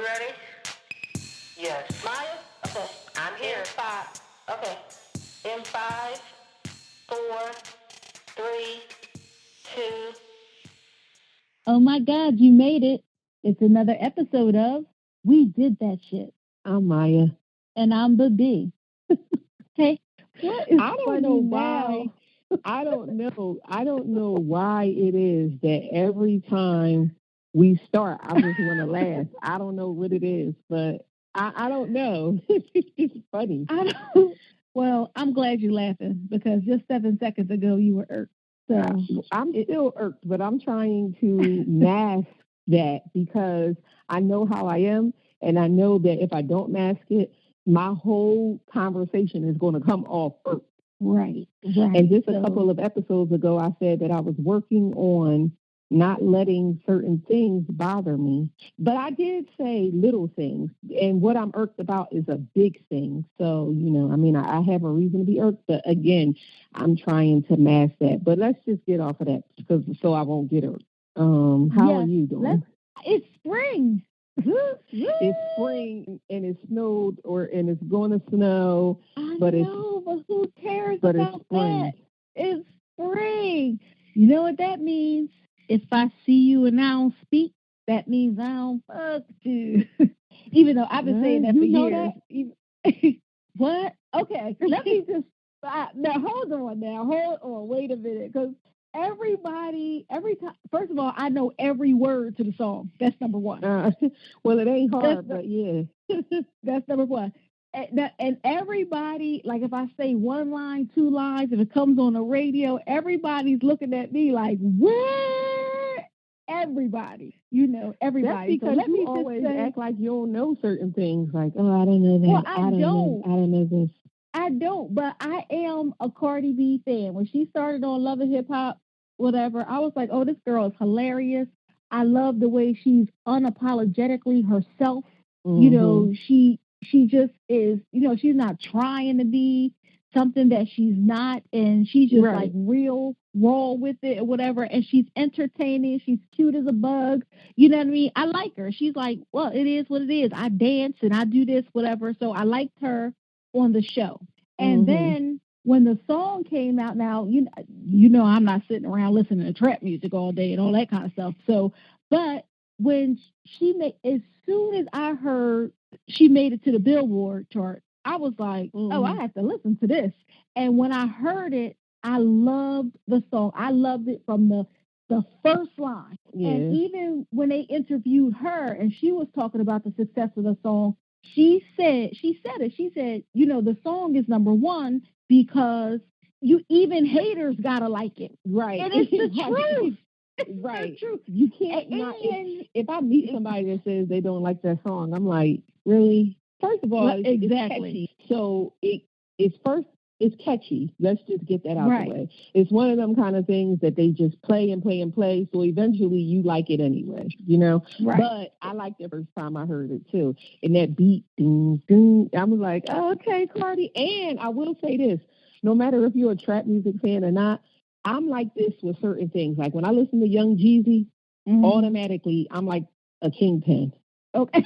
ready? Yes. Maya? Okay. I'm here. Okay. In 5, 4, 3, 2. Oh my God, you made it. It's another episode of We Did That Shit. I'm Maya. And I'm the B. Hey, what is I don't funny know why. now? I don't know. I don't know why it is that every time we start, I just want to laugh. I don't know what it is, but I don't know. It's funny. I don't. Well, I'm glad you're laughing because just 7 seconds ago you were irked. So I'm still irked, but I'm trying to mask that because I know how I am, and I know that if I don't mask it, my whole conversation is going to come off irked. right. And just a couple of episodes ago, I said that I was working on not letting certain things bother me. But I did say little things. And what I'm irked about is a big thing. So, I mean, I have a reason to be irked. But again, I'm trying to mask that. But let's just get off of that so I won't get irked. How are you doing? It's spring. It's spring and it snowed and it's going to snow. But who cares about that? It's spring. You know what that means? If I see you and I don't speak, that means I don't fuck you. Even though I've been saying that for years. What? Okay, let me just now hold on, wait a minute, because every time, first of all, I know every word to the song. That's number one. Well, it ain't hard, but yeah. That's number one. And everybody, like if I say one line, two lines, if it comes on the radio, everybody's looking at me like, what? Everybody. Everybody. That's because so you always act like you don't know certain things. Like, oh, I don't know that. Well, I don't know this. I don't, but I am a Cardi B fan. When she started on Love and Hip Hop, whatever, I was like, oh, this girl is hilarious. I love the way she's unapologetically herself. Mm-hmm. She just is, she's not trying to be something that she's not, and she's just like real raw with it or whatever, and she's entertaining, she's cute as a bug, you know what I mean? I like her. She's like, well, it is what it is. I dance and I do this, whatever. So I liked her on the show. And then when the song came out, now, I'm not sitting around listening to trap music all day and all that kind of stuff. So, but when as soon as I heard she made it to the Billboard chart, I was like, oh, I have to listen to this. And when I heard it, I loved the song. I loved it from the first line. Yeah. And even when they interviewed her and she was talking about the success of the song, she said, the song is number one because even haters gotta like it. Right. And it's the truth. Right. You can't not. If I meet somebody that says they don't like that song, I'm like, really? First of all, it's catchy. So it's catchy. Let's just get that out the way. It's one of them kind of things that they just play and play and play. So eventually you like it anyway, Right. But I liked it the first time I heard it too. And that beat, ding, ding, I was like, oh, okay, Cardi. And I will say this, no matter if you're a trap music fan or not, I'm like this with certain things. Like when I listen to Young Jeezy, automatically I'm like a kingpin. Okay.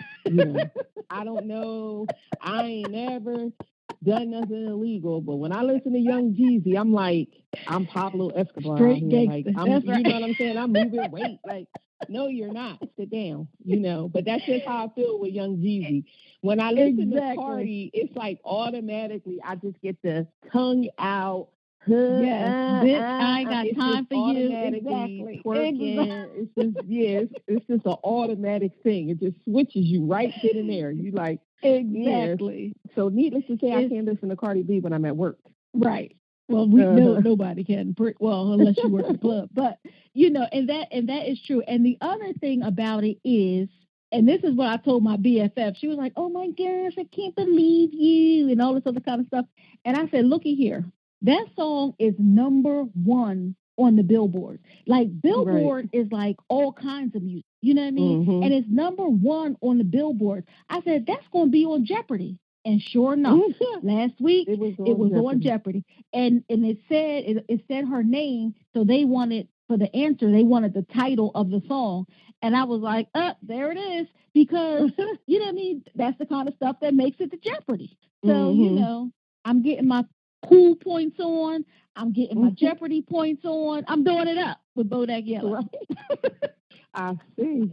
I don't know. I ain't never done nothing illegal, but when I listen to Young Jeezy, I'm like, I'm Pablo Escobar. Straight like, you know what I'm saying? I'm moving weight. Like, no, you're not. Sit down. But that's just how I feel with Young Jeezy. When I listen to Cardi, it's like automatically I just get the tongue out. I ain't got time for you. Exactly. Twerking. It's just an automatic thing. It just switches you right then and there. You like exactly. So needless to say, I can't listen to Cardi B when I'm at work. Right. Well, we know nobody can. Well, unless you work at the club. But and that is true. And the other thing about it is, and this is what I told my BFF. She was like, "Oh my gosh, I can't believe you," and all this other kind of stuff. And I said, "Looky here. That song is number one on the Billboard. Like Billboard is like all kinds of music. You know what I mean? And it's number one on the Billboard." I said, that's going to be on Jeopardy. And sure enough, last week it was on Jeopardy. And it said her name, so they wanted for the answer. They wanted the title of the song. And I was like, there it is. Because, you know what I mean? That's the kind of stuff that makes it to Jeopardy. So, you know, I'm getting my cool points on. I'm getting my Jeopardy points on. I'm doing it up with Bodak Yellow. Right. I see.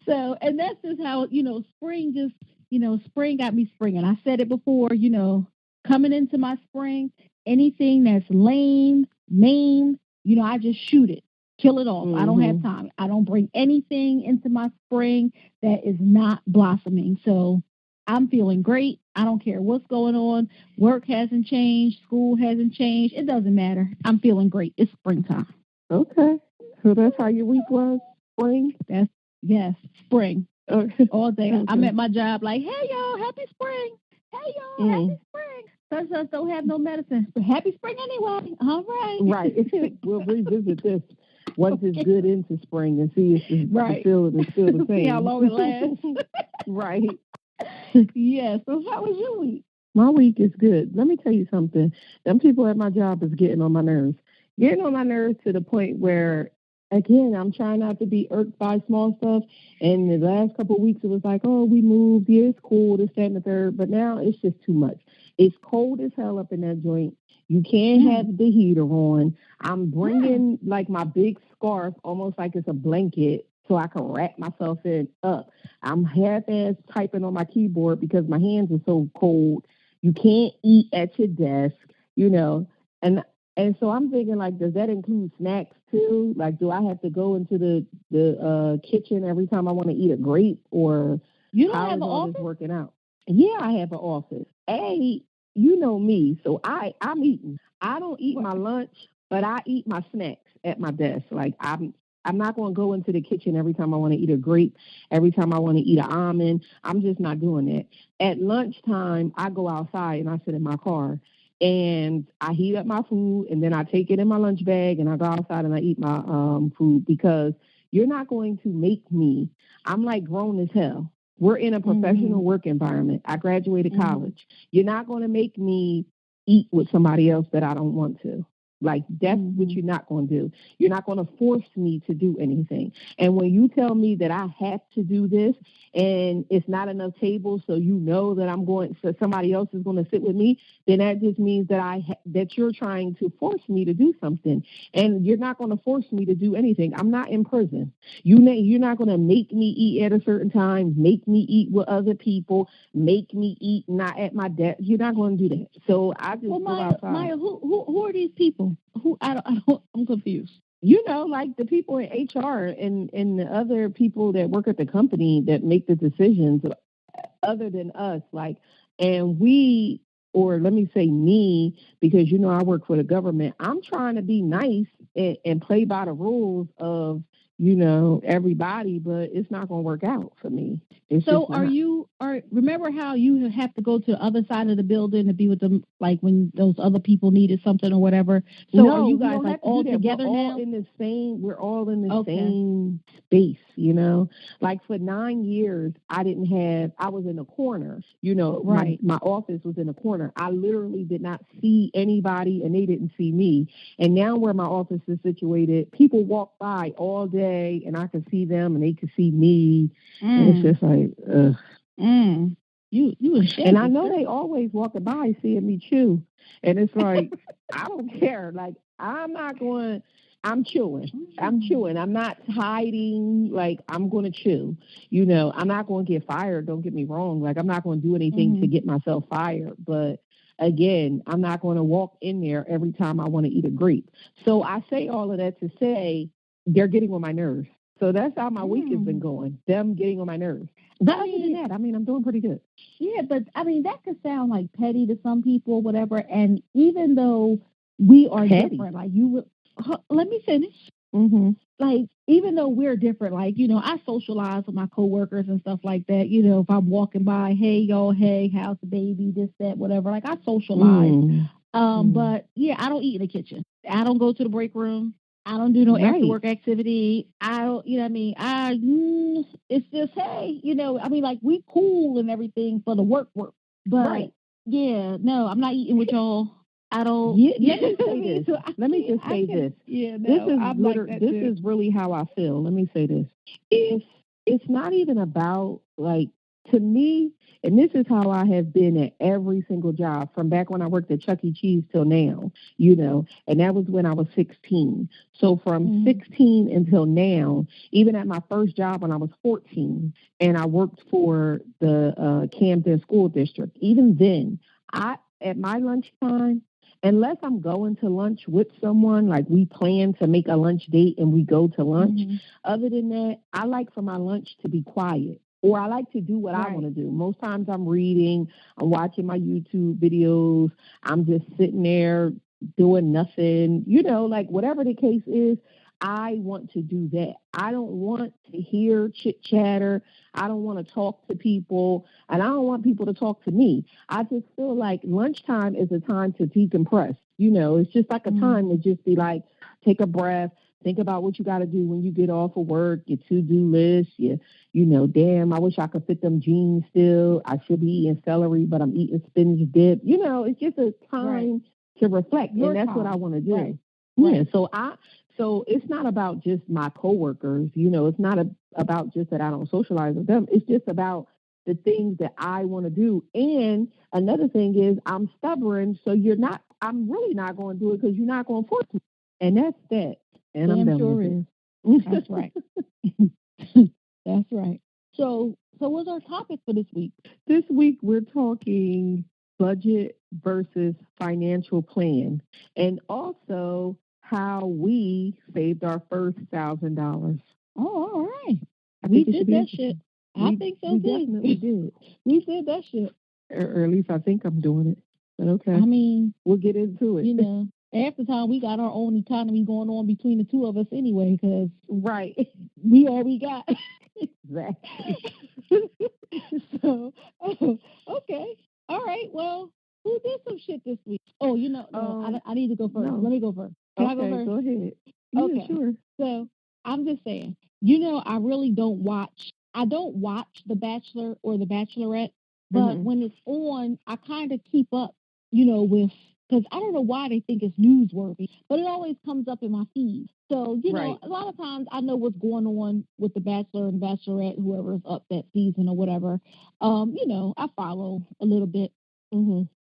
So, and that's just how, you know, spring just, you know, spring got me springing. I said it before, you know, coming into my spring, anything that's lame, maim, you know, I just shoot it, kill it off. I don't have time. I don't bring anything into my spring that is not blossoming. So I'm feeling great. I don't care what's going on. Work hasn't changed. School hasn't changed. It doesn't matter. I'm feeling great. It's springtime. Okay. So that's how your week was? Spring? Yes, spring. Okay. All day. Okay. I'm at my job like, hey, y'all, happy spring. Hey, y'all, happy spring. Some of us don't have no medicine, but happy spring anyway. All right. Right. We'll revisit this once it's good into spring and see if the feeling is still the same. See how long it lasts. Right. Yes. So how was your week? My week is good. Let me tell you something. Them people at my job is getting on my nerves. Getting on my nerves to the point where, again, I'm trying not to be irked by small stuff. And the last couple of weeks, it was like, oh, we moved. Yeah, it's cool, this, that, and the third. But now it's just too much. It's cold as hell up in that joint. You can't have the heater on. I'm bringing, like, my big scarf, almost like it's a blanket, so I can wrap myself up. I'm half-ass typing on my keyboard because my hands are so cold. You can't eat at your desk, you know. And so I'm thinking, like, does that include snacks too? Like, do I have to go into the kitchen every time I want to eat a grape, or you don't how have is an all office? This working out? Yeah, I have an office. You know me, so I'm eating. I don't eat my lunch, but I eat my snacks at my desk. Like, I'm not going to go into the kitchen every time I want to eat a grape, every time I want to eat an almond. I'm just not doing that. At lunchtime, I go outside and I sit in my car. And I heat up my food, and then I take it in my lunch bag, and I go outside and I eat my food, because you're not going to make me. I'm like grown as hell. We're in a professional work environment. I graduated college. You're not going to make me eat with somebody else that I don't want to. Like, that's what you're not going to do. You're not going to force me to do anything. And when you tell me that I have to do this and it's not enough tables, so you know that so somebody else is going to sit with me, then that just means that that you're trying to force me to do something. And you're not going to force me to do anything. I'm not in prison. You're not going to make me eat at a certain time, make me eat with other people, make me eat not at my desk. You're not going to do that. So I just go outside. Maya, who are these people? I'm confused. You know, like the people in HR and the other people that work at the company that make the decisions other than us, like, and we, or let me say me, because, you know, I work for the government. I'm trying to be nice and play by the rules of, you know, everybody, but it's not going to work out for me. So remember how you have to go to the other side of the building to be with them, like when those other people needed something or whatever? So no, are you guys like all together now? We're all in the same space, you know? Like for 9 years, I was in a corner, you know, right. My office was in a corner. I literally did not see anybody and they didn't see me. And now where my office is situated, people walk by all day and I can see them and they can see me. And it's just like, ugh. You ashamed. And I know they always walking by seeing me chew. And it's like, I don't care. Like, I'm chewing. I'm chewing. I'm not hiding. Like, I'm going to chew. You know, I'm not going to get fired. Don't get me wrong. Like, I'm not going to do anything to get myself fired. But again, I'm not going to walk in there every time I want to eat a grape. So I say all of that to say they're getting on my nerves. So that's how my week has been going. Them getting on my nerves. But other than that, I mean, I'm doing pretty good. Yeah, but I mean, that could sound like petty to some people, whatever. And even though we are different, like let me finish. Like, even though we're different, like, you know, I socialize with my coworkers and stuff like that. You know, if I'm walking by, hey, y'all, hey, how's the baby, this, that, whatever. Like, I socialize. But yeah, I don't eat in the kitchen. I don't go to the break room. I don't do no after work activity. I don't, you know what I mean? It's just, hey, you know, I mean, like, we cool and everything for the work. But yeah, no, I'm not eating with y'all. I don't. Yeah, let me say this. Let me just say this. Yeah, no, this is I'm like that this too. is really how I feel. Let me say this. It's not even about, like, to me, and this is how I have been at every single job from back when I worked at Chuck E. Cheese till now, and that was when I was 16. So from 16 until now, even at my first job when I was 14, and I worked for the Camden School District, even then, at my lunchtime, unless I'm going to lunch with someone, like we plan to make a lunch date and we go to lunch. Other than that, I like for my lunch to be quiet, or I like to do what I want to do. Most times I'm reading, I'm watching my YouTube videos, I'm just sitting there doing nothing, like whatever the case is. I want to do that. I don't want to hear chit chatter. I don't want to talk to people, and I don't want people to talk to me. I just feel like lunchtime is a time to decompress. It's just like a time to just be like, take a breath, think about what you got to do when you get off of work, your to-do list, damn, I wish I could fit them jeans still. I should be eating celery, but I'm eating spinach dip. It's just a time to reflect, and that's what I want to do. Right. Yeah, so it's not about just my coworkers, it's not about just that I don't socialize with them. It's just about the things that I want to do. And another thing is I'm stubborn, so I'm really not going to do it because you're not going to force me. And that's that. And I'm done sure with it. That's right. That's right. So what's our topic for this week? This week we're talking budget versus financial plan, and also how we saved our first $1,000. Oh, all right. We did that shit. I think so we too. Definitely did. We did that shit. Or at least I think I'm doing it. But okay. I mean, we'll get into it. Half the time we got our own economy going on between the two of us anyway, because we all we got. Exactly. So, okay. All right. Well, who did some shit this week? Oh, I need to go first. No. Let me go first. Can I go first? Go ahead. Okay. Yeah, sure. So I'm just saying, I really don't watch. I don't watch The Bachelor or The Bachelorette, but when it's on, I kind of keep up, with, because I don't know why they think it's newsworthy, but it always comes up in my feed. So, a lot of times I know what's going on with The Bachelor and Bachelorette, whoever's up that season or whatever. I follow a little bit.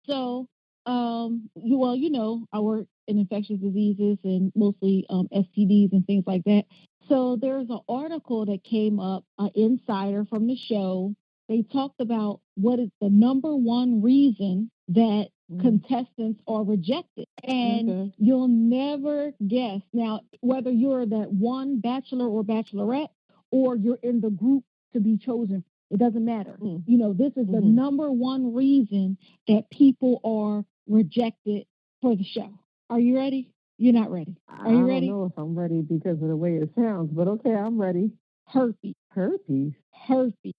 So, I work in infectious diseases and mostly STDs and things like that. So there's an article that came up, an insider from the show. They talked about what is the number one reason that contestants are rejected. And you'll never guess. Now, whether you're that one bachelor or bachelorette, or you're in the group to be chosen, it doesn't matter. This is the number one reason that people are rejected for the show. Are you ready? You're not ready. Are you ready? I don't know if I'm ready because of the way it sounds, but okay, I'm ready. Herpes. Herpes? Herpes.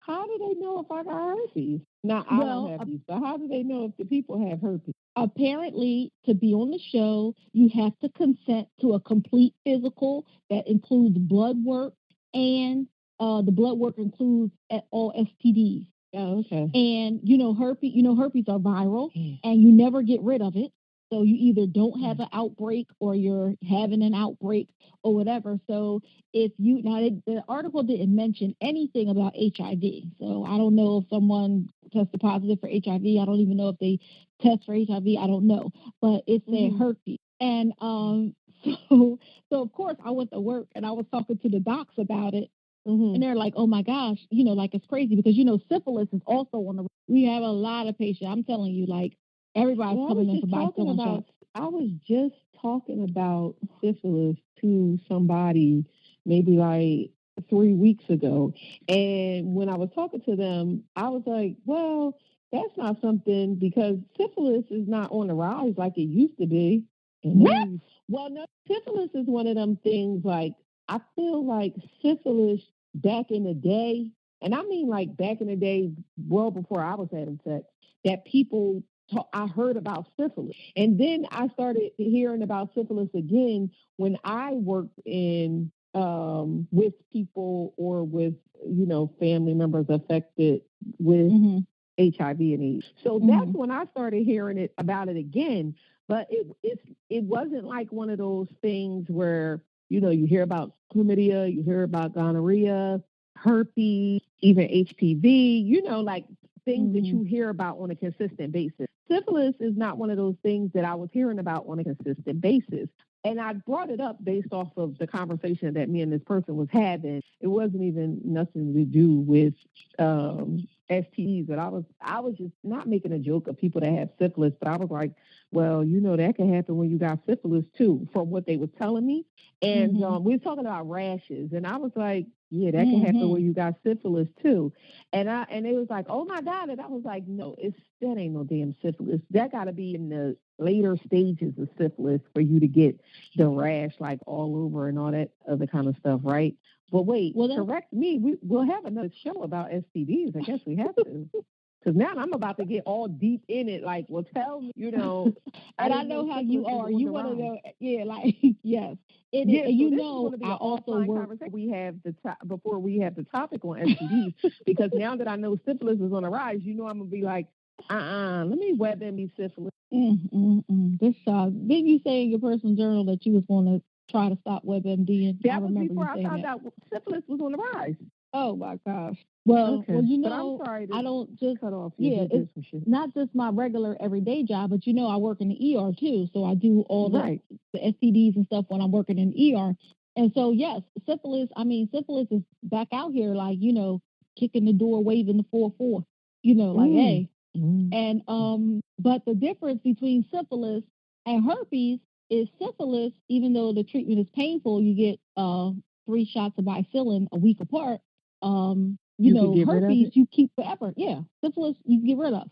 How do they know if I got herpes? Now, I don't have herpes, but how do they know if the people have herpes? Apparently, to be on the show, you have to consent to a complete physical that includes blood work, and the blood work includes all STDs. Oh, okay. And herpes are viral, and you never get rid of it. So you either don't have an outbreak or you're having an outbreak or whatever. So the article didn't mention anything about HIV. So I don't know if someone tested positive for HIV. I don't even know if they test for HIV. I don't know, but it said herpes. And so of course I went to work and I was talking to the docs about it. And they're like, oh my gosh, like it's crazy because, syphilis is also on the, we have a lot of patients. I'm telling you, like, everybody's coming in for bicycle shots. I was just talking about syphilis to somebody maybe like 3 weeks ago. And when I was talking to them, I was like, well, that's not something, because syphilis is not on the rise like it used to be. What? Well, no, syphilis is one of them things, like, I feel like syphilis back in the day, and I mean like back in the day, well before I was having sex, that people I heard about syphilis. And then I started hearing about syphilis again when I worked in with people or with, family members affected with HIV and AIDS. So that's when I started hearing about it again. But it wasn't like one of those things where, you hear about chlamydia, you hear about gonorrhea, herpes, even HPV, like things that you hear about on a consistent basis. Syphilis is not one of those things that I was hearing about on a consistent basis. And I brought it up based off of the conversation that me and this person was having. It wasn't even nothing to do with STDs, but I was just not making a joke of people that have syphilis, but I was like, well, that can happen when you got syphilis too, from what they were telling me. And we were talking about rashes, and I was like, yeah, that can happen when you got syphilis too. And it was like, oh my God. And I was like, no, that ain't no damn syphilis. That got to be in the later stages of syphilis for you to get the rash like all over and all that other kind of stuff, right? But wait, correct me. We'll have another show about STDs. I guess we have to. Because now I'm about to get all deep in it. Like, well, tell me, And I know how you are. You want to know, yes. It is. I also work. We have before we have the topic on STDs, because now that I know syphilis is on the rise, I'm gonna be like, let me WebMD syphilis. This didn't you say in your personal journal that you was going to try to stop WebMD? That was before I found out syphilis was on the rise. Oh my gosh. Well, okay. But I'm sorry I don't just cut off. It's not just my regular everyday job, but I work in the ER too, so I do all the STDs and stuff when I'm working in the ER. And so yes, syphilis is back out here, like kicking the door, waving the 4-4, like hey. And but the difference between syphilis and herpes is syphilis, even though the treatment is painful, you get 3 shots of bicillin a week apart. Herpes you keep forever. Yeah, syphilis you can get rid of.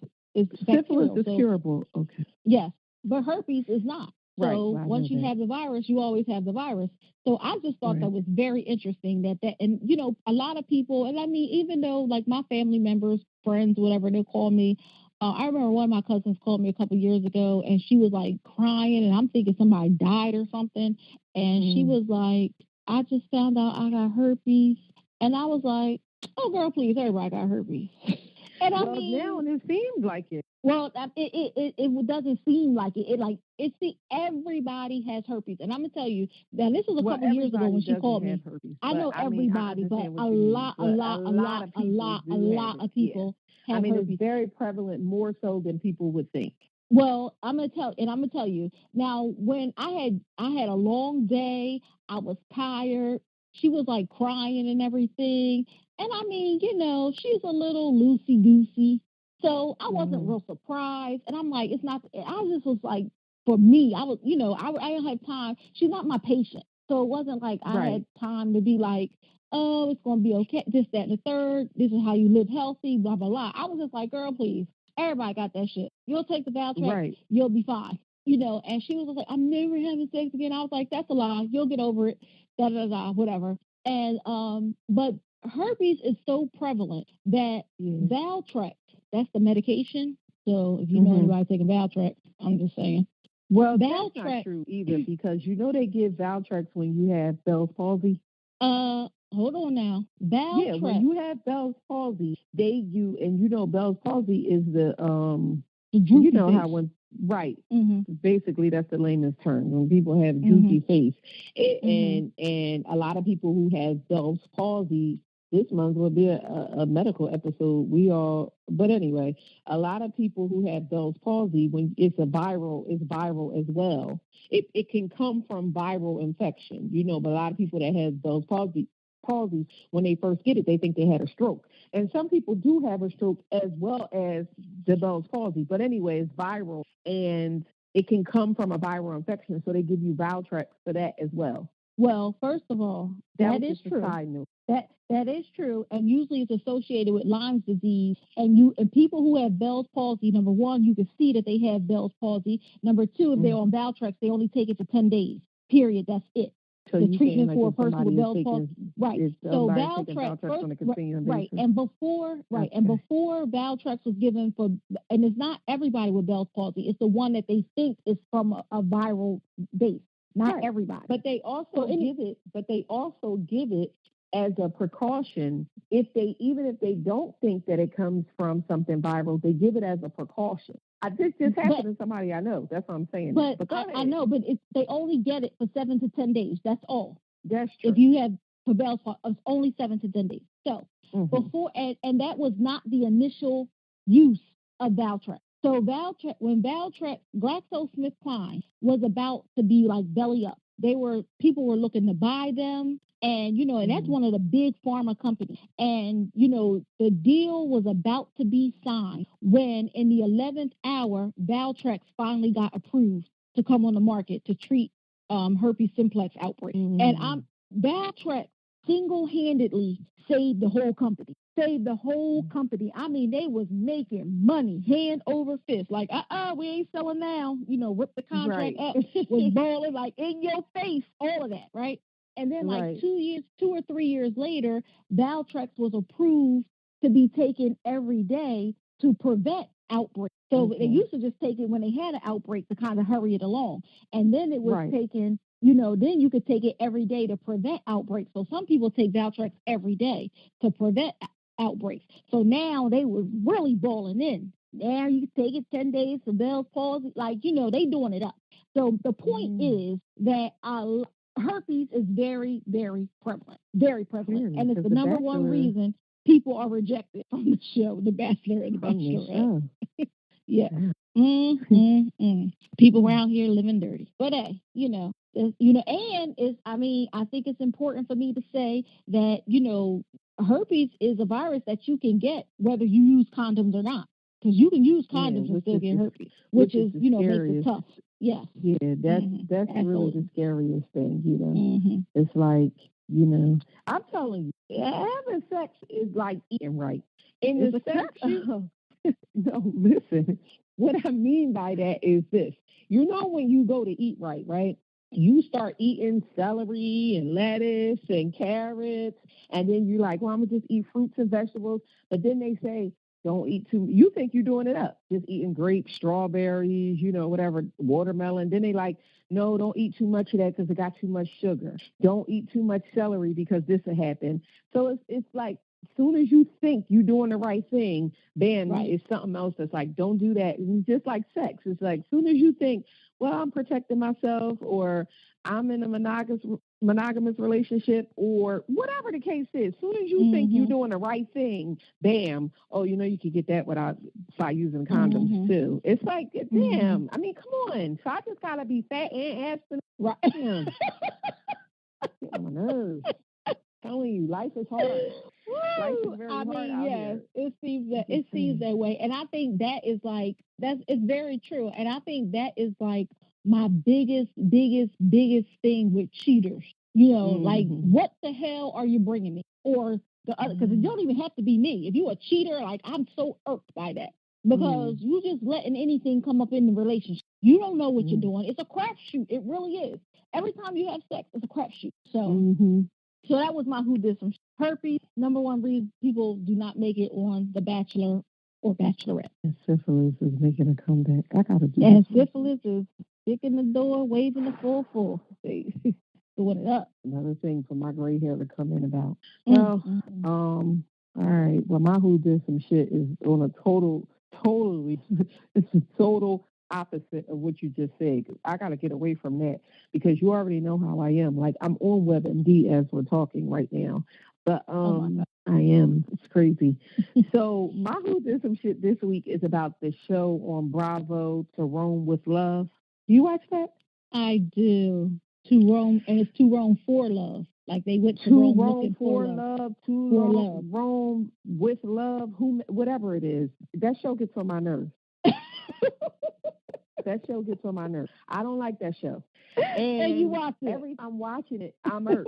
Syphilis is curable. Okay. Yes, but herpes is not. So once you have the virus, you always have the virus. So I just thought that was very interesting that and a lot of people, and I mean, even though like my family members, friends, whatever, they call me. I remember one of my cousins called me a couple years ago, and she was like crying, and I'm thinking somebody died or something. And she was like, I just found out I got herpes. And I was like, oh, girl, please, everybody got herpes. And now it seems like it. Well, it doesn't seem like it. Everybody has herpes. And I'm going to tell you, now this was a couple years ago when she called me. Herpes, I know everybody, but a lot of people have herpes. It's very prevalent, more so than people would think. Well, I'm gonna tell you now. When I had a long day, I was tired. She was like crying and everything, and I mean, she's a little loosey goosey, so I wasn't real surprised. And I'm like, it's not. I just was like, for me, I was, I didn't have time. She's not my patient, so it wasn't like I had time to be like, oh, it's gonna be okay. This, that, and the third. This is how you live healthy. Blah blah blah. I was just like, girl, please. Everybody got that shit. You'll take the Valtrex, you'll be fine. And she was like, I'm never having sex again. I was like, that's a lie. You'll get over it. Da da da, whatever. And but herpes is so prevalent that Valtrex, that's the medication. So if you know anybody taking Valtrex, I'm just saying. Well, Valtrex, that's not true either, because they give Valtrex when you have Bell's palsy. Hold on now. Valtrex. Yeah, when you have Bell's palsy, Bell's palsy is the how when basically that's the layman's term, when people have droopy face, and a lot of people who have Bell's palsy. This month will be a medical episode. But anyway, a lot of people who have Bell's palsy, when it's viral as well. It can come from viral infection, but a lot of people that have Bell's palsy, when they first get it, they think they had a stroke. And some people do have a stroke as well as the Bell's palsy. But anyway, it's viral, and it can come from a viral infection. So they give you Valtrex for that as well. Well, first of all, that is true. That is true, and usually it's associated with Lyme's disease. And people who have Bell's palsy, number one, you can see that they have Bell's palsy. Number two, if they're on Valtrex, they only take it for 10 days. Period. That's it. So the treatment for a person with Bell's palsy, right? So Valtrex, and before Valtrex was given for, and it's not everybody with Bell's palsy. It's the one that they think is from a viral base. Not everybody. But they also give it as a precaution, even if they don't think that it comes from something viral, they give it as a precaution. This just happened to somebody I know. That's what I'm saying. But I know, but they only get it for 7 to 10 days. That's all. That's true. If you have Bell's palsy, it's only 7 to 10 days. So before, and that was not the initial use of Valtrex. So when Valtrex, GlaxoSmithKline was about to be like belly up, people were looking to buy them. And, and that's one of the big pharma companies. And, the deal was about to be signed when in the 11th hour, Valtrex finally got approved to come on the market to treat herpes simplex outbreak. And Valtrex single-handedly saved the whole company. I mean, they was making money hand over fist. Like, we ain't selling now. Rip the contract up. Was balling like in your face, all of that, right? And then like 2 or 3 years later, Valtrex was approved to be taken every day to prevent outbreaks. So they used to just take it when they had an outbreak to kind of hurry it along. And then it was taken, then you could take it every day to prevent outbreaks. So some people take Valtrex every day to prevent outbreaks. So now they were really balling in. Now you can take it 10 days for Bell's palsy. Like, they doing it up. So the point is that herpes is very, very prevalent. Very prevalent. And it's the number one reason people are rejected from the show, The Bachelor and The Bachelorette. Yeah. People around here living dirty. But hey, and I think it's important for me to say that, herpes is a virus that you can get whether you use condoms or not. Because you can use condoms and still get herpes, which is, makes it tough. Yes. Yeah, that's really the scariest thing, It's like, I'm telling you, having sex is like eating right. And the sex, no, listen, what I mean by that is this. When you go to eat right? You start eating celery and lettuce and carrots, and then you're like, well, I'm going to just eat fruits and vegetables. But then they say, don't eat too. You think you're doing it up, just eating grapes, strawberries, whatever, watermelon. Then they like, no, don't eat too much of that because it got too much sugar. Don't eat too much celery because this will happen. So it's like, as soon as you think you're doing the right thing, bam, it's something else that's like, don't do that. It's just like sex. It's like, as soon as you think, well, I'm protecting myself, or I'm in a monogamous relationship, or whatever the case is, as soon as you think you're doing the right thing, bam, you could get that by using condoms too. It's like, damn, I mean, come on. So I just got to be fat and abstinent. Right. Get on my nerves. Telling you, life is hard. Life is very hard out here. It seems that way, and I think that is like it's very true, and I think that is like my biggest thing with cheaters. Like, what the hell are you bringing me? Or the other, because it don't even have to be me. If you're a cheater, like, I'm so irked by that because you just letting anything come up in the relationship. You don't know what you're doing. It's a crapshoot. It really is. Every time you have sex, it's a crapshoot. So. So that was my who did some herpes. Number one reason people do not make it on The Bachelor or Bachelorette. And syphilis is making a comeback. I gotta do. And syphilis is kicking the door, waving the full. Doing it up. Another thing for my gray hair to come in about. Well, all right. Well, my who did some shit is on a totally. It's a total opposite of what you just said. I got to get away from that because you already know how I am. Like, I'm on WebMD as we're talking right now. But I am. It's crazy. So my who did some shit this week is about the show on Bravo, To Rome with Love. Do you watch that? I do. To Rome, and it's To Rome for Love. Like they went to Rome looking for love. To Rome with love. Whatever it is. That show gets on my nerves. That show gets on my nerves. I don't like that show. And you watch it. Every time I'm watching it, I'm hurt.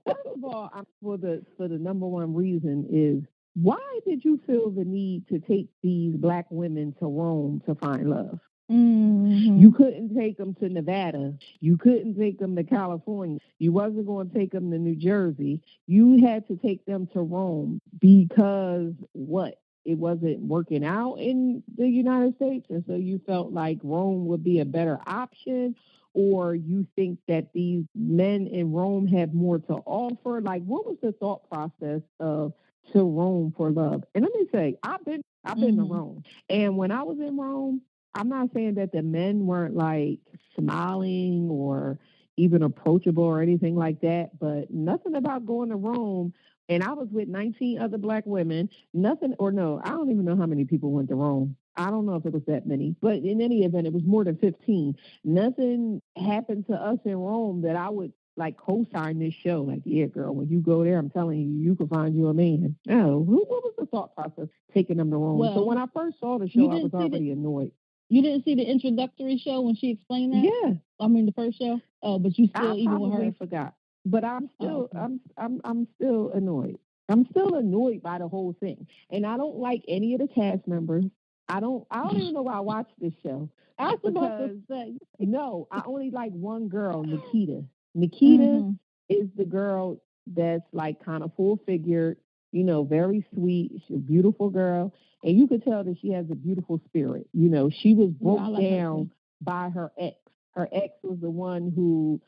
First of all, for the number one reason is, why did you feel the need to take these black women to Rome to find love? You couldn't take them to Nevada. You couldn't take them to California. You wasn't going to take them to New Jersey. You had to take them to Rome because what? It wasn't working out in the United States, and so you felt like Rome would be a better option, or you think that these men in Rome have more to offer? Like, what was the thought process of to Rome for love? And let me say, I've been to Rome, and when I was in Rome, I'm not saying that the men weren't like smiling or even approachable or anything like that, but nothing about going to Rome. And I was with 19 other black women. Nothing, or no, I don't even know how many people went to Rome. I don't know if it was that many, but in any event, it was more than 15. Nothing happened to us in Rome that I would like co-sign this show. Like, yeah, girl, when you go there, I'm telling you, you can find you a man. No, what was the thought process taking them to Rome? Well, so when I first saw the show, I was already annoyed. You didn't see the introductory show when she explained that? Yeah. I mean, the first show? Oh, but you still, even with her? I forgot. But I'm still, I'm still annoyed. I'm still annoyed by the whole thing. And I don't like any of the cast members. I don't even know why I watched this show. I was about to say, no, I only like one girl, Nikita. Nikita is the girl that's like kind of full figured, you know, very sweet. She's a beautiful girl. And you could tell that she has a beautiful spirit. You know, she was broke down by her ex. Her ex was the one who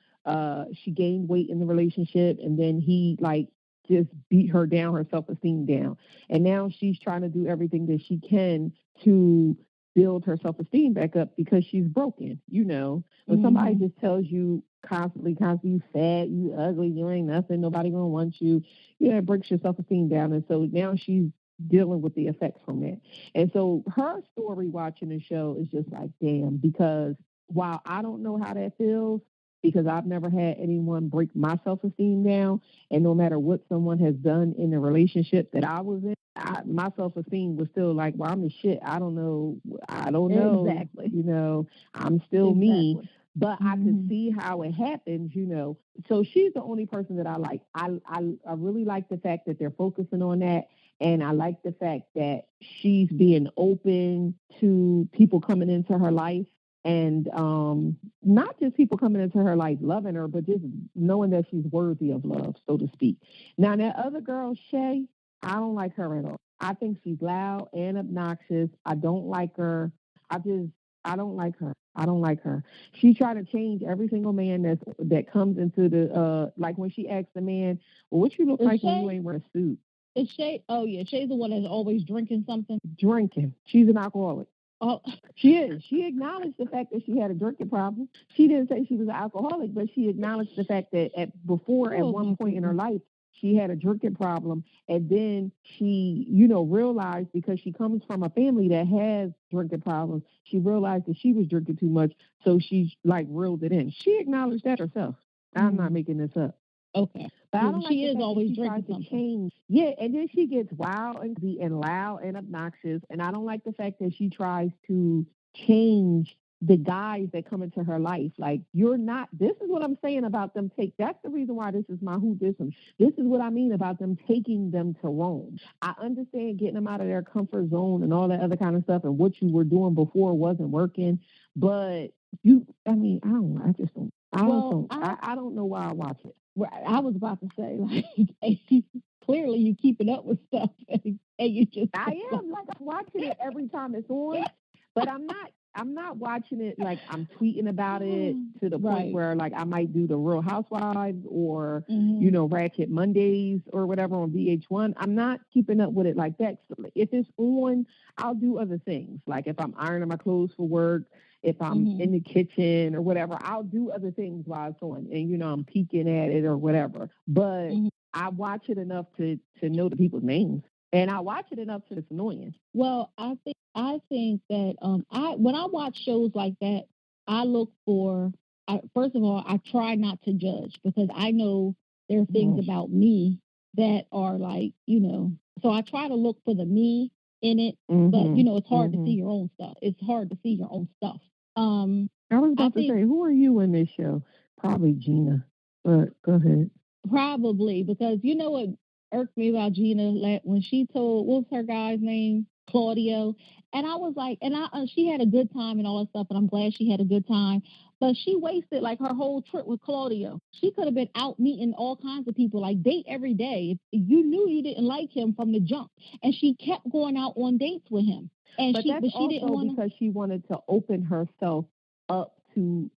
she gained weight in the relationship, and then he like just beat her down, her self-esteem down. And now she's trying to do everything that she can to build her self-esteem back up because she's broken. You know, when somebody just tells you constantly you fat, you ugly, you ain't nothing, nobody gonna want you, you know, it breaks your self-esteem down. And so now she's dealing with the effects from that. And so her story watching the show is just like, damn, because while I don't know how that feels, because I've never had anyone break my self-esteem down, and no matter what someone has done in the relationship that I was in, my self-esteem was still like, well, I'm the shit. I don't know. Exactly. You know, I'm still me. But I could see how it happens, you know. So she's the only person that I like. I really like the fact that they're focusing on that. And I like the fact that she's being open to people coming into her life. And not just people coming into her life loving her, but just knowing that she's worthy of love, so to speak. Now, that other girl, Shay, I don't like her at all. I think she's loud and obnoxious. I don't like her. I don't like her. I don't like her. She tried to change every single man that comes into the like when she asked the man, well, what you look like when you ain't wearing a suit? Is Shay? Oh yeah, Shay's the one that's always drinking something. Drinking. She's an alcoholic. Oh, she is. She acknowledged the fact that she had a drinking problem. She didn't say she was an alcoholic, but she acknowledged the fact that at one point in her life, she had a drinking problem. And then she, you know, realized, because she comes from a family that has drinking problems, she realized that she was drinking too much. So she like reeled it in. She acknowledged that herself. I'm not making this up. Okay. But I don't she like is always drinking something. Change. Yeah, and then she gets wild and loud and obnoxious. And I don't like the fact that she tries to change the guys that come into her life. Like, you're not, this is what I'm saying about them that's the reason why this is my who this one. This is what I mean about them taking them to Rome. I understand getting them out of their comfort zone and all that other kind of stuff, and what you were doing before wasn't working. But I don't know why I watch it. I was about to say, like, clearly you keeping up with stuff, and you just. I am, like, I'm watching it every time it's on, but I'm not watching it like I'm tweeting about it to the point where, like, I might do the Real Housewives or you know, Ratchet Mondays or whatever on VH1. I'm not keeping up with it like that. So if it's on, I'll do other things. Like if I'm ironing my clothes for work, if I'm in the kitchen or whatever, I'll do other things while it's on. And, you know, I'm peeking at it or whatever. But I watch it enough to know the people's names. And I watch it enough to it's annoying. Well, I think that when I watch shows like that, I look for, first of all, I try not to judge, because I know there are things about me that are like, you know, so I try to look for the me in it, but you know, it's hard to see your own stuff. It's hard to see your own stuff. I was about to say, who are you in this show? Probably Gina, but go ahead. Probably, because you know what irked me about Gina, when she told, what was her guy's name? Claudio. And I was like, and she had a good time and all that stuff, and I'm glad she had a good time. But she wasted like her whole trip with Claudio. She could have been out meeting all kinds of people, like date every day. You knew you didn't like him from the jump, and she kept going out on dates with him. And but she didn't want, because she wanted to open herself up to,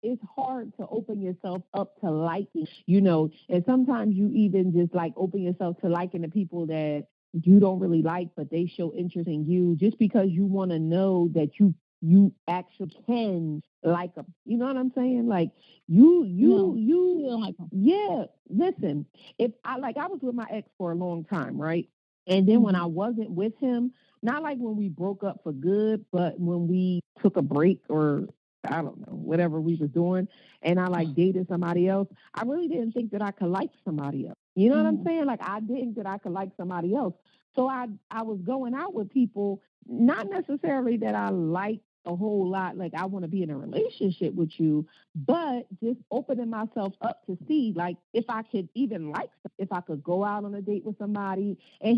it's hard to open yourself up to liking, and sometimes you even just like open yourself to liking the people that you don't really like, but they show interest in you just because you want to know that you actually can like them. You know what I'm saying? Like you don't like them. Yeah. Listen, if I was with my ex for a long time, right? And then when I wasn't with him, not like when we broke up for good, but when we took a break or I don't know, whatever we was doing, and I like dated somebody else, I really didn't think that I could like somebody else. You know what I'm saying? Like I didn't think that I could like somebody else. So I was going out with people, not necessarily that I liked a whole lot, like I want to be in a relationship with you, but just opening myself up to see like if I could even if I could go out on a date with somebody. And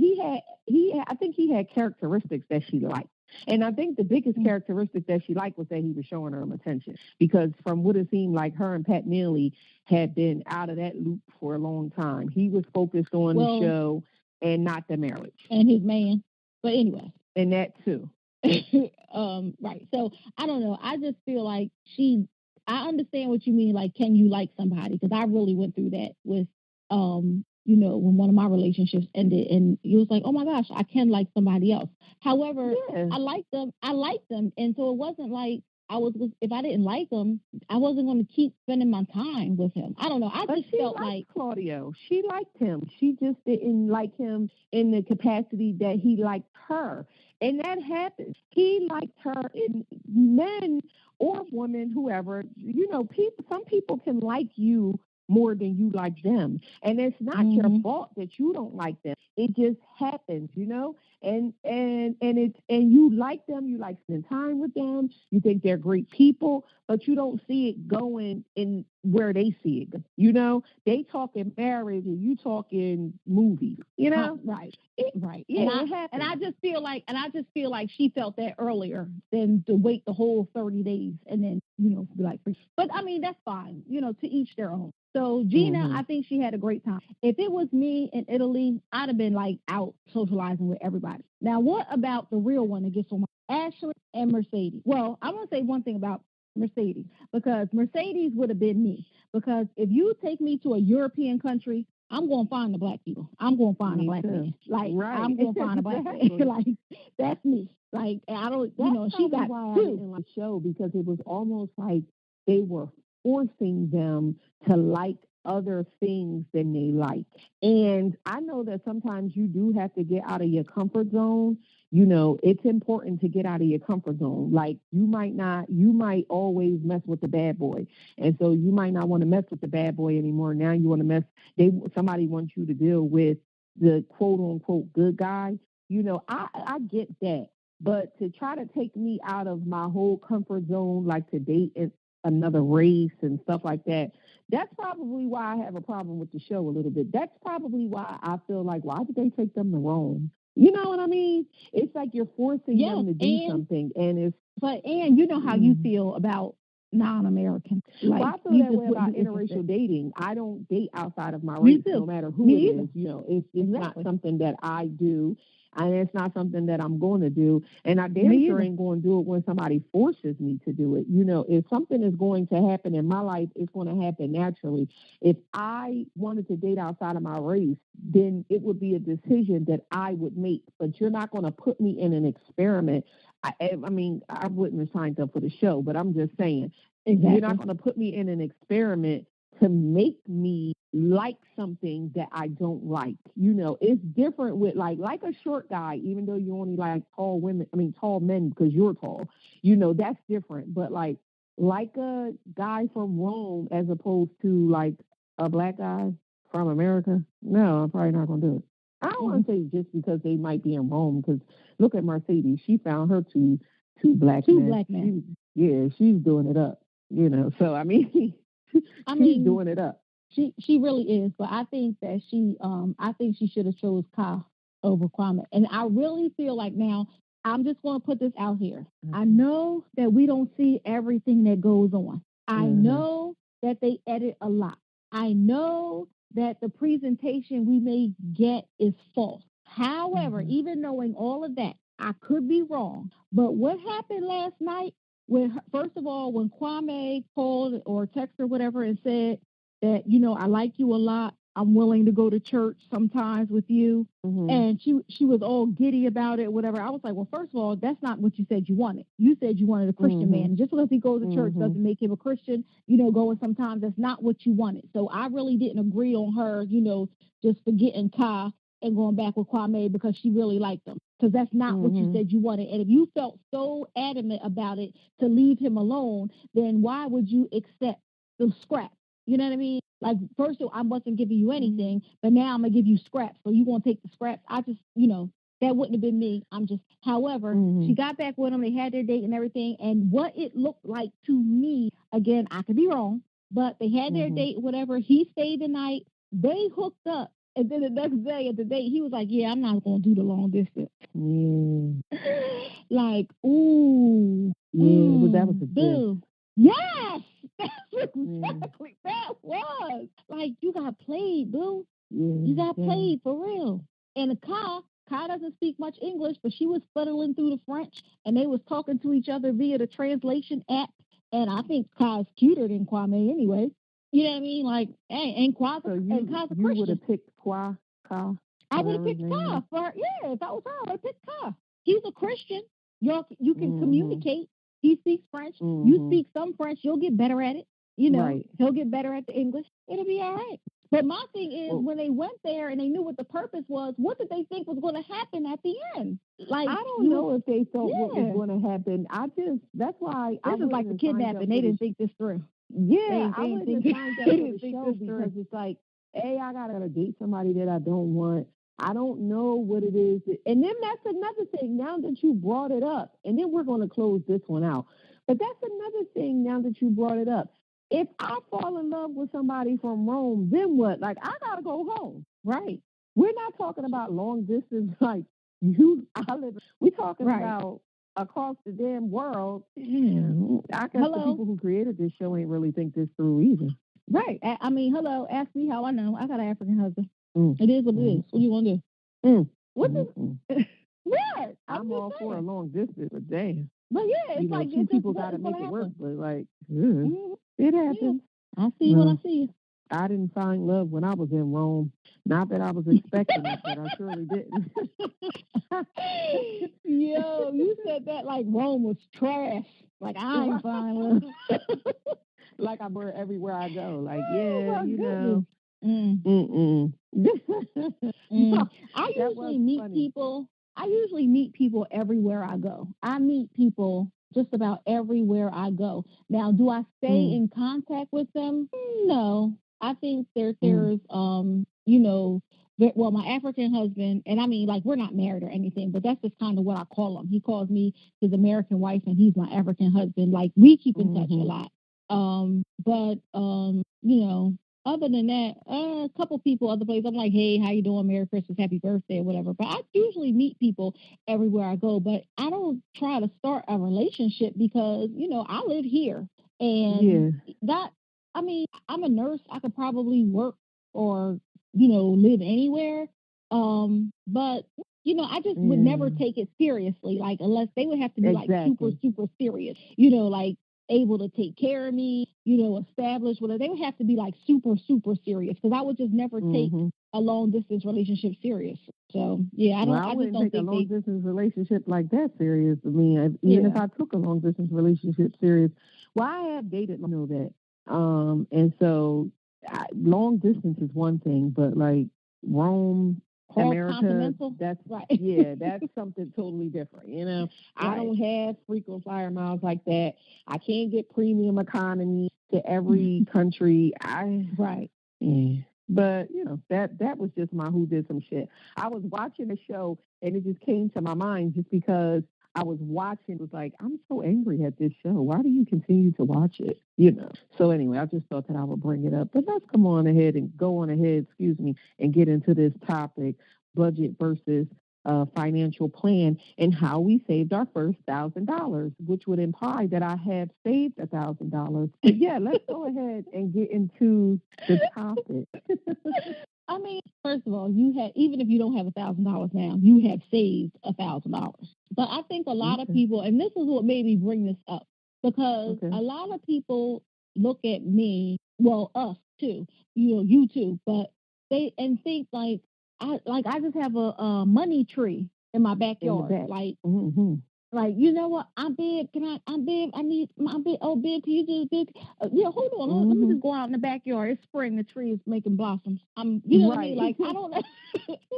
I think he had characteristics that she liked. And I think the biggest characteristic that she liked was that he was showing her attention, because from what it seemed like, her and Pat Neely had been out of that loop for a long time. He was focused on the show and not the marriage. And his man. But anyway. And that too. Right. So I don't know. I just feel like I understand what you mean. Like, can you like somebody? Because I really went through that with, when one of my relationships ended, and it was like, oh my gosh, I can like somebody else. However, I liked them. And so it wasn't like if I didn't like him, I wasn't going to keep spending my time with him. I don't know. I just felt like Claudio. She liked him. She just didn't like him in the capacity that he liked her. And that happens. He liked her, in men or women, whoever. Some people can like you more than you like them. And it's not your fault that you don't like them. It just happens, and you like them, you like spending time with them, you think they're great people, but you don't see it going in where they see it. They talk in marriage and you talk in movies, Right. Right. Yeah, and I just feel like she felt that earlier than to wait the whole 30 days and then, be like, but I mean, that's fine, to each their own. So Gina, I think she had a great time. If it was me in Italy, I'd have been like out socializing with everybody. Now, what about the real one that gets on my Ashley and Mercedes? Well, I want to say one thing about Mercedes, because Mercedes would have been me. Because if you take me to a European country, I'm going to find the black people. I'm going to find a black man. Like, right. I'm going to find a black man. Like, that's me. Like, I don't, she got why I didn't like the show, because it was almost like they were forcing them to like other things than they like. And I know that sometimes you do have to get out of your comfort zone. It's important to get out of your comfort zone. Like you might always mess with the bad boy. And so you might not want to mess with the bad boy anymore. Now you want to somebody wants you to deal with the quote unquote good guy. I get that. But to try to take me out of my whole comfort zone, like to date another race and stuff like that, that's probably why I have a problem with the show a little bit. That's probably why I feel like, why did they take them to Rome? You know what I mean? It's like you're forcing them to do something. And you know how you feel about non-American. Like, I feel that way about interracial dating. I don't date outside of my race, no matter who it is. It's not something that I do. And it's not something that I'm going to do. And I damn sure ain't going to do it when somebody forces me to do it. If something is going to happen in my life, it's going to happen naturally. If I wanted to date outside of my race, then it would be a decision that I would make. But you're not going to put me in an experiment. I mean, I wouldn't have signed up for the show, but I'm just saying, You're not going to put me in an experiment to make me like something that I don't like. It's different with like a short guy, even though you only like tall men because you're tall, that's different. But like a guy from Rome as opposed to like a black guy from America, no, I'm probably not going to do it. I don't want to say just because they might be in Rome, because look at Mercedes. She found her two black men. She's doing it up, So I mean, she's doing it up. She really is, but I think that she should have chose Kyle over Kwame. And I really feel like now, I'm just going to put this out here. Mm-hmm. I know that we don't see everything that goes on. I know that they edit a lot. I know that the presentation we may get is false. However, even knowing all of that, I could be wrong. But what happened last night first of all, when Kwame called or texted or whatever and said that, I like you a lot, I'm willing to go to church sometimes with you. Mm-hmm. And she was all giddy about it, whatever. I was like, well, first of all, that's not what you said you wanted. You said you wanted a Christian mm-hmm. man. And just because he goes to church mm-hmm. doesn't make him a Christian, going sometimes. That's not what you wanted. So I really didn't agree on her, just forgetting Kai and going back with Kwame because she really liked him. Because that's not mm-hmm. what you said you wanted. And if you felt so adamant about it to leave him alone, then why would you accept the scrap? You know what I mean? Like, first of all, I wasn't giving you anything, but now I'm going to give you scraps. So you going to take the scraps? I just, that wouldn't have been me. However, mm-hmm. she got back with him. They had their date and everything. And what it looked like to me, again, I could be wrong, but they had their mm-hmm. date, whatever. He stayed the night. They hooked up. And then the next day at the date, he was like, yeah, I'm not going to do the long distance. Mm. Like, ooh. Yeah, but that was a boo. Yes! That's exactly that was. Like, you got played, boo. Yeah, you got played for real. And Kai doesn't speak much English, but she was sputtling through the French, and they was talking to each other via the translation app. And I think Kai's cuter than Kwame anyway. You know what I mean? Like, and Kai's a Christian. You would have picked Kai? I would have picked Kai. If I was her, I would have picked Kai. He's a Christian. You can mm-hmm. communicate. He speaks French. Mm-hmm. You speak some French. You'll get better at it. Right. He'll get better at the English. It'll be all right. But my thing is, when they went there and they knew what the purpose was, what did they think was going to happen at the end? Like, I don't know if they thought what was going to happen. That's why this is like the kidnapping. They didn't think this through. Yeah, I wouldn't have signed up for the show because it's like, hey, I gotta date somebody that I don't want. I don't know what it is. And then that's another thing, now that you brought it up, and then we're going to close this one out. But that's another thing now that you brought it up. If I fall in love with somebody from Rome, then what? Like, I got to go home, right? We're not talking about long distance like we're talking about across the damn world. Yeah. I guess the people who created this show ain't really think this through either. Right. I mean, hello, ask me how I know. I got an African husband. It is what it is. What do you want to do? What what? I'm all saying. For a long distance, but damn. But yeah, it's like two people got to make it work. But like, it happens. Yeah. I see what I see. I didn't find love when I was in Rome. Not that I was expecting it, but I surely didn't. Yo, you said that like Rome was trash. Like, I ain't find love. Like I wear everywhere I go. Like, yeah, know. I usually meet people everywhere I go. I meet people just about everywhere I go. Now, do I stay in contact with them? No. I think there's my African husband, and I mean, like, we're not married or anything, but that's just kind of what I call him. He calls me his American wife, and he's my African husband. Like, we keep in touch a lot. Other than that, a couple people, other places, I'm like, hey, how you doing? Merry Christmas, happy birthday, or whatever. But I usually meet people everywhere I go, but I don't try to start a relationship because, I live here. And I'm a nurse. I could probably work or, live anywhere. But I just would never take it seriously, like, unless they would have to be like super, super serious, like, able to take care of me, establish whatever. They would have to be like super, super serious because I would just never take a long distance relationship serious. So yeah, I wouldn't take a long distance relationship like that serious. I mean, even if I took a long distance relationship serious, I have dated, that. And so long distance is one thing, but like Rome, America, that's right. Yeah, that's something totally different. Right. I don't have frequent flyer miles like that. I can't get premium economy to every country. Yeah. But that was just my who did some shit. I was watching a show and it just came to my mind just because I was watching. It was like, I'm so angry at this show. Why do you continue to watch it? So anyway, I just thought that I would bring it up. But let's go on ahead and get into this topic: budget versus financial plan, and how we saved our first $1,000, which would imply that I have saved $1,000. But yeah, let's go ahead and get into the topic. I mean, first of all, even if you don't have $1,000 now, you have saved $1,000. But I think a lot of people, and this is what made me bring this up. because a lot of people look at me, well, us too, you too, but they and think I just have a money tree in my backyard, like, you know what? I'm big. I'm big. I'm big. Oh, big. Can you do big? Hold on. Let me just go out in the backyard. It's spring. The tree is making blossoms. What I mean? Like, I don't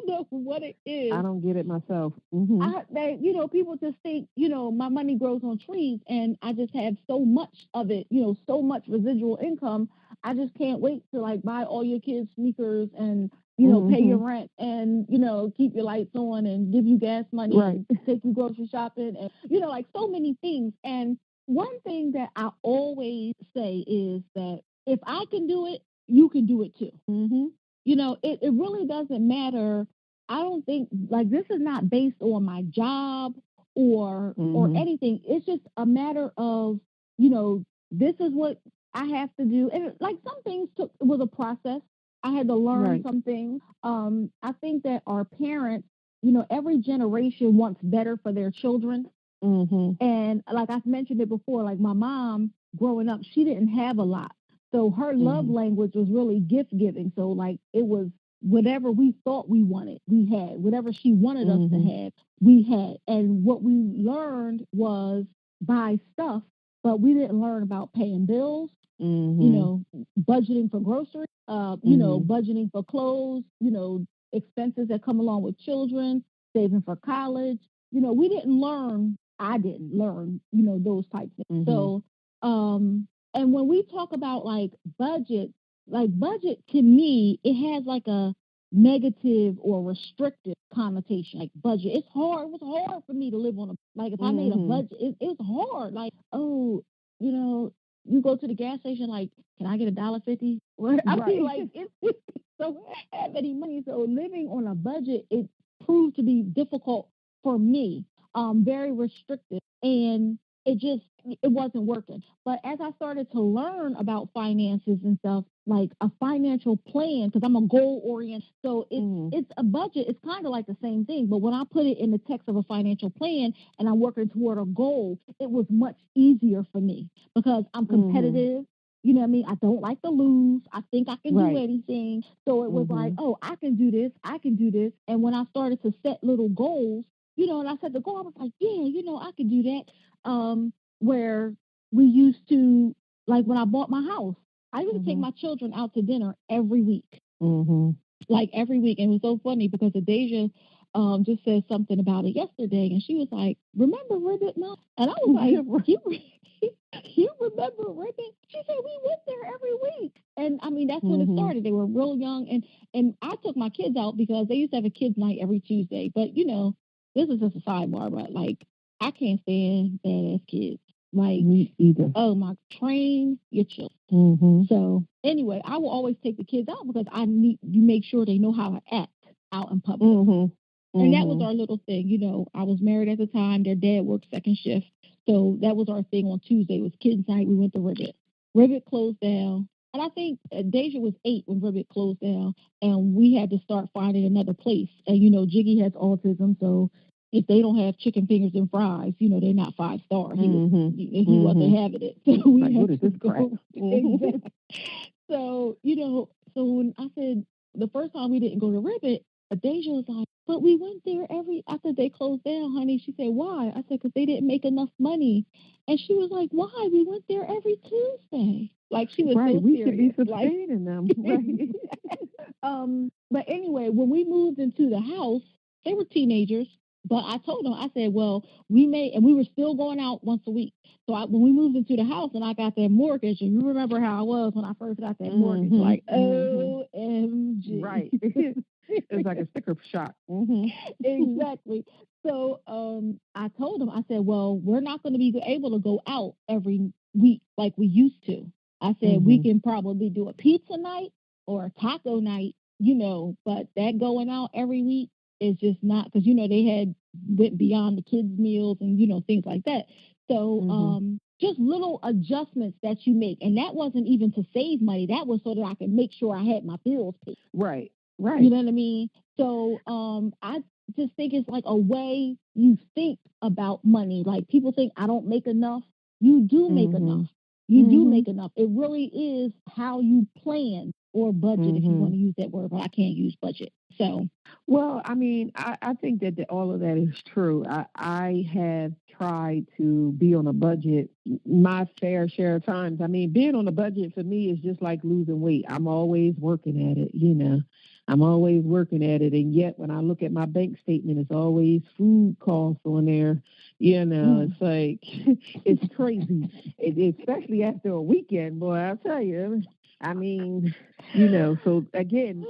know what it is. I don't get it myself. People just think, my money grows on trees, and I just have so much of it, so much residual income. I just can't wait to like buy all your kids sneakers and pay your rent and, keep your lights on and give you gas money and take you grocery shopping and, like so many things. And one thing that I always say is that if I can do it, you can do it too. It really doesn't matter. I don't think like this is not based on my job or anything. It's just a matter of, this is what I have to do. And like some things was a process. I had to learn some things. I think that our parents, every generation wants better for their children. And like I've mentioned it before, like my mom growing up, she didn't have a lot. So her love language was really gift giving. So like it was whatever we thought we wanted, we had. Whatever she wanted us to have, we had. And what we learned was buy stuff, but we didn't learn about paying bills, budgeting for groceries, budgeting for clothes, expenses that come along with children, saving for college. We didn't learn, I didn't learn, those types of things. So, and when we talk about like budget to me, it has like a negative or restrictive connotation. Like budget, it's hard. It was hard for me to live on if I made a budget, it was hard. Like, you go to the gas station, like, can I get $1.50? I mean, like, it's so I have any money. So living on a budget, it proved to be difficult for me, very restrictive, and it wasn't working. But as I started to learn about finances and stuff, like a financial plan, because I'm a goal oriented, so it's a budget. It's kind of like the same thing, but when I put it in the text of a financial plan and I'm working toward a goal, it was much easier for me because I'm competitive. You know what I mean? I don't like to lose. I think I can do anything. So it was like, oh, I can do this. I can do this. And when I started to set little goals, and I set the goal, I was like, yeah, I could do that. Where we used to, like when I bought my house, I used to take my children out to dinner every week. Like every week. And it was so funny because Adasia just said something about it yesterday. And she was like, remember Ribbit, Mom? And I was like, you remember Ribbit? She said, we went there every week. And I mean, that's when it started. They were real young. And I took my kids out because they used to have a kids' night every Tuesday. But, this is just a sidebar, but like, I can't stand badass kids. Like, me either. Oh my, train your children. So anyway, I will always take the kids out because I need you make sure they know how to act out in public. And that was our little thing. I was married at the time. Their dad worked second shift. So that was our thing on Tuesday was kids night. We went to Ribbit. Ribbit closed down. And I think Deja was 8 when Ribbit closed down. And we had to start finding another place. And, Jiggy has autism. So if they don't have chicken fingers and fries, they're not 5-star. He wasn't having it. So we had to go. Exactly. So, so when I said the first time we didn't go to Ribbit, Deja was like, but we went there after they closed down, honey. She said, why? I said, because they didn't make enough money. And she was like, why? We went there every Tuesday. Like she was so we serious. Should be sustaining them. But anyway, when we moved into the house, they were teenagers. But I told them, I said, well, and we were still going out once a week. So when we moved into the house and I got that mortgage, and you remember how I was when I first got that mortgage, like, OMG. Right. It's like a sticker shock. Exactly. So I told them, I said, well, we're not going to be able to go out every week like we used to. I said, we can probably do a pizza night or a taco night, but that going out every week is just not, because, they had went beyond the kids' meals and, things like that. So just little adjustments that you make. And that wasn't even to save money. That was so that I could make sure I had my bills paid. Right. You know what I mean? So I just think it's like a way you think about money. Like people think I don't make enough. you do make enough. You do make enough. It really is how you plan or budget, if you want to use that word, but I can't use budget. So, well, I mean, I think that all of that is true. I have tried to be on a budget my fair share of times. I mean, being on a budget for me is just like losing weight. I'm always working at it, you know. I'm always working at it. And yet when I look at my bank statement, it's always food costs on there. You know, it's like, it's crazy, especially after a weekend, boy, I'll tell you. I mean, you know, so again,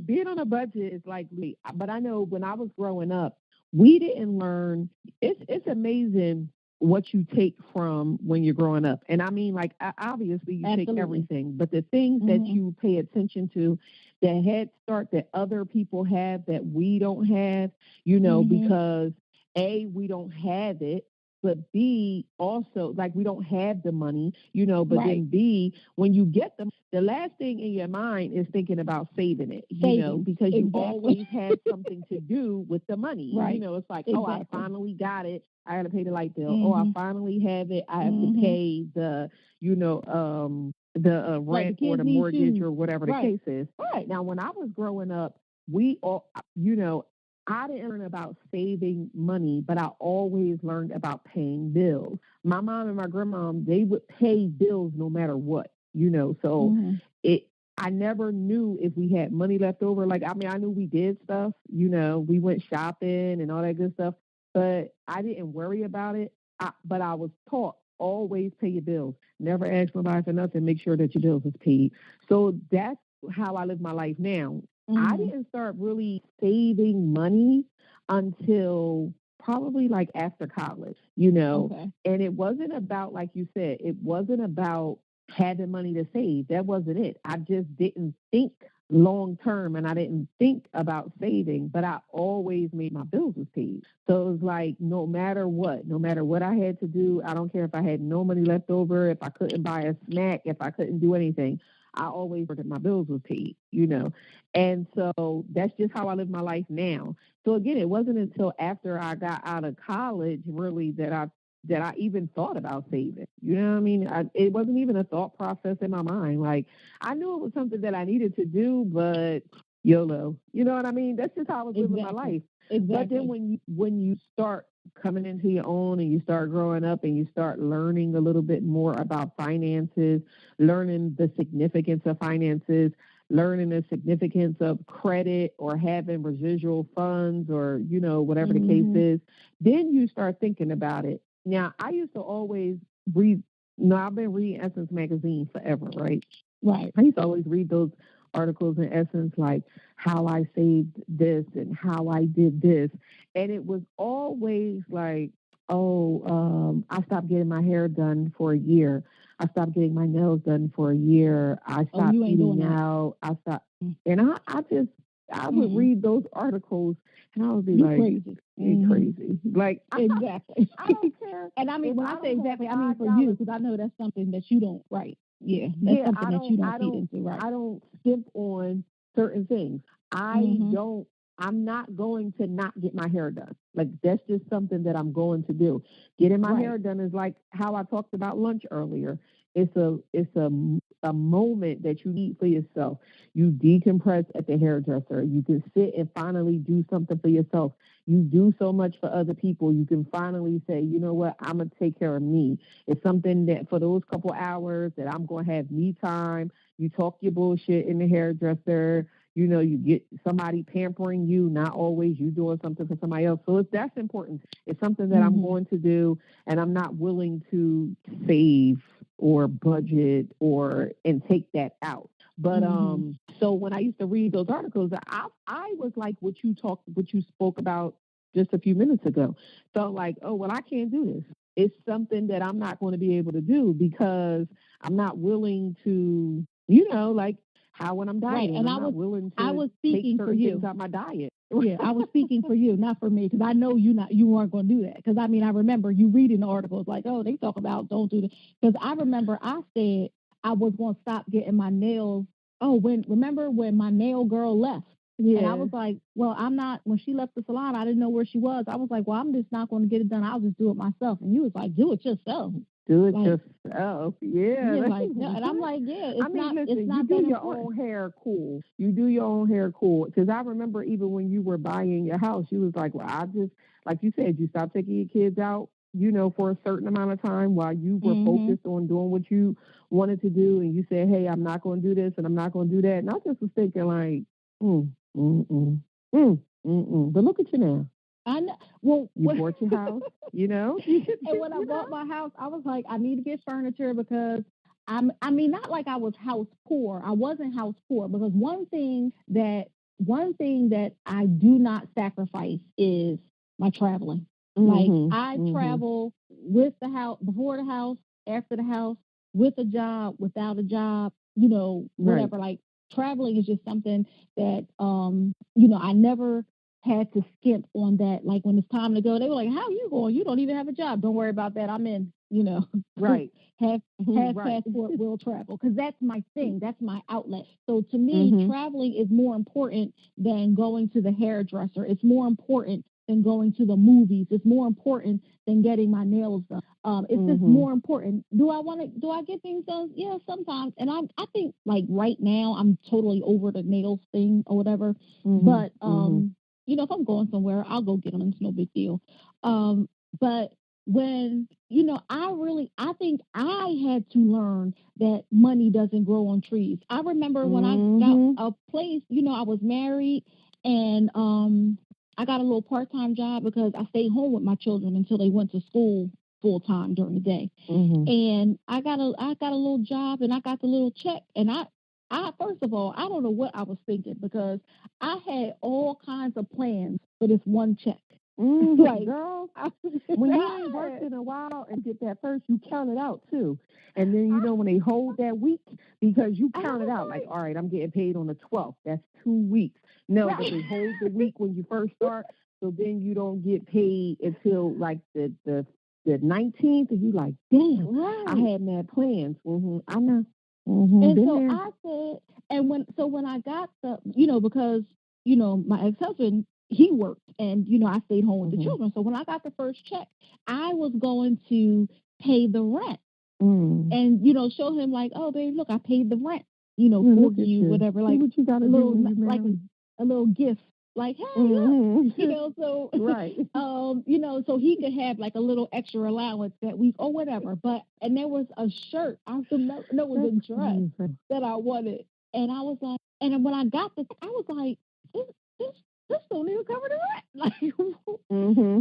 being on a budget is like, but I know when I was growing up, we didn't learn. It's amazing what you take from when you're growing up. And I mean, like, obviously you take everything, but the things that you pay attention to, the head start that other people have that we don't have, you know, because A, we don't have it, but B, also, like, we don't have the money, you know, but then B, when you get them, the last thing in your mind is thinking about saving it, you know, because you always have something to do with the money. You know, it's like, oh, I finally got it. I got to pay the light bill. Oh, I finally have it. I have to pay the, you know, the rent or the mortgage or whatever the case is. Right. Now, when I was growing up, we all, you know, I didn't learn about saving money, but I always learned about paying bills. My mom and my grandmom, they would pay bills no matter what, you know, so I never knew if we had money left over. Like, I mean, I knew we did stuff, you know, we went shopping and all that good stuff, but I didn't worry about it. But I was taught, always pay your bills. Never ask nobody for nothing. Make sure that your bills is paid. So that's how I live my life now. I didn't start really saving money until probably like after college, you know, and it wasn't about, like you said, it wasn't about having money to save. That wasn't it. I just didn't think long term and I didn't think about saving, but I always made my bills was paid. So it was like, no matter what I had to do, I don't care if I had no money left over, if I couldn't buy a snack, if I couldn't do anything, I always worked that my bills were paid, you know. And so that's just how I live my life now. So again, it wasn't until after I got out of college really that I even thought about saving. You know what I mean? It wasn't even a thought process in my mind. Like, I knew it was something that I needed to do, but YOLO. You know what I mean? That's just how I was living my life. But then when you start coming into your own and you start growing up and you start learning a little bit more about finances, learning the significance of finances, learning the significance of credit or having residual funds or, you know, whatever the case is, then you start thinking about it. Now, I used to always read, I've been reading Essence magazine forever, right? Right. I used to always read those articles in Essence, like how I saved this and how I did this. And it was always like, I stopped getting my hair done for a year. I stopped getting my nails done for a year. I stopped eating out. I stopped. And I would read those articles and I would be like, crazy. You're crazy. Like, exactly. I don't care. And I mean, when I say exactly, I mean for you, because I know that's something that you don't, right. Yeah, that's something that you don't feed into, right? I don't skimp on certain things. I'm not going to not get my hair done. Like, that's just something that I'm going to do. Getting my hair done is like how I talked about lunch earlier. It's a moment that you need for yourself. You decompress at the hairdresser. You can sit and finally do something for yourself. You do so much for other people. You can finally say, you know what, I'm going to take care of me. It's something that for those couple hours that I'm going to have me time. You talk your bullshit in the hairdresser. You know, you get somebody pampering you, not always you doing something for somebody else. So that's important. It's something that I'm going to do, and I'm not willing to save or budget and take that out. But so when I used to read those articles, I was like what you spoke about just a few minutes ago. Felt like, oh, well, I can't do this. It's something that I'm not going to be able to do because I'm not willing to, you know, like how when I'm dieting, and I'm not willing to take certain things out my diet. Yeah, I was speaking for you, not for me, because I know you weren't going to do that. Because I mean, I remember you reading the articles like, oh, they talk about don't do this. Because I remember I said I was going to stop getting my nails. Oh, remember when my nail girl left? Yeah. And I was like, well, when she left the salon, I didn't know where she was. I was like, well, I'm just not going to get it done. I'll just do it myself. And you was like, do it yourself. Do it yourself. Yeah. Like, no, and I'm like, yeah, listen, it's not you do that your important. own hair cool. You do your own hair cool. Because I remember even when you were buying your house, you was like, well, I just, like you said, you stopped taking your kids out, for a certain amount of time while you were focused on doing what you wanted to do. And you said, hey, I'm not going to do this and I'm not going to do that. And I just was thinking like, But look at you now. I know. Well, you bought your house, And when I bought my house, I was like, I need to get furniture because not like I was house poor. I wasn't house poor because one thing that I do not sacrifice is my traveling. Like I travel with the house, before the house, after the house, with a job, without a job, whatever. Right. Like traveling is just something that I never had to skimp on that. Like when it's time to go, they were like, how are you going? You don't even have a job. Don't worry about that. I'm in, Right. have passport, will travel. Because that's my thing. That's my outlet. So to me, traveling is more important than going to the hairdresser. It's more important than going to the movies. It's more important than getting my nails done. It's just more important. Do I get things done? Yeah, sometimes. And I think like right now I'm totally over the nails thing or whatever. But if I'm going somewhere, I'll go get them. It's no big deal. But when, I think I had to learn that money doesn't grow on trees. I remember when I got a place, I was married and I got a little part-time job because I stayed home with my children until they went to school full-time during the day. And I got a little job and I got the little check. And I first of all, I don't know what I was thinking because I had all kinds of plans for this one check. Like, girl, when you ain't worked in a while and get that first, you count it out too. And then, when they hold that week, because you count it out, like, all right, I'm getting paid on the 12th. That's 2 weeks. No, but they hold the week when you first start. So then you don't get paid until like the 19th. And you like, damn, I had mad plans. I know. And so I said, and when I got the, because, my ex-husband, he worked and, I stayed home with the children. So when I got the first check, I was going to pay the rent and, show him like, oh, babe, look, I paid the rent, for you, whatever. Like what you gotta a little, do like a little gift. Like, hey, look, so, right. So he could have like a little extra allowance that week or whatever. And there was a shirt, I don't know, it was a dress that I wanted. And I was like, and when I got this, I was like, this don't even cover the rent. Like,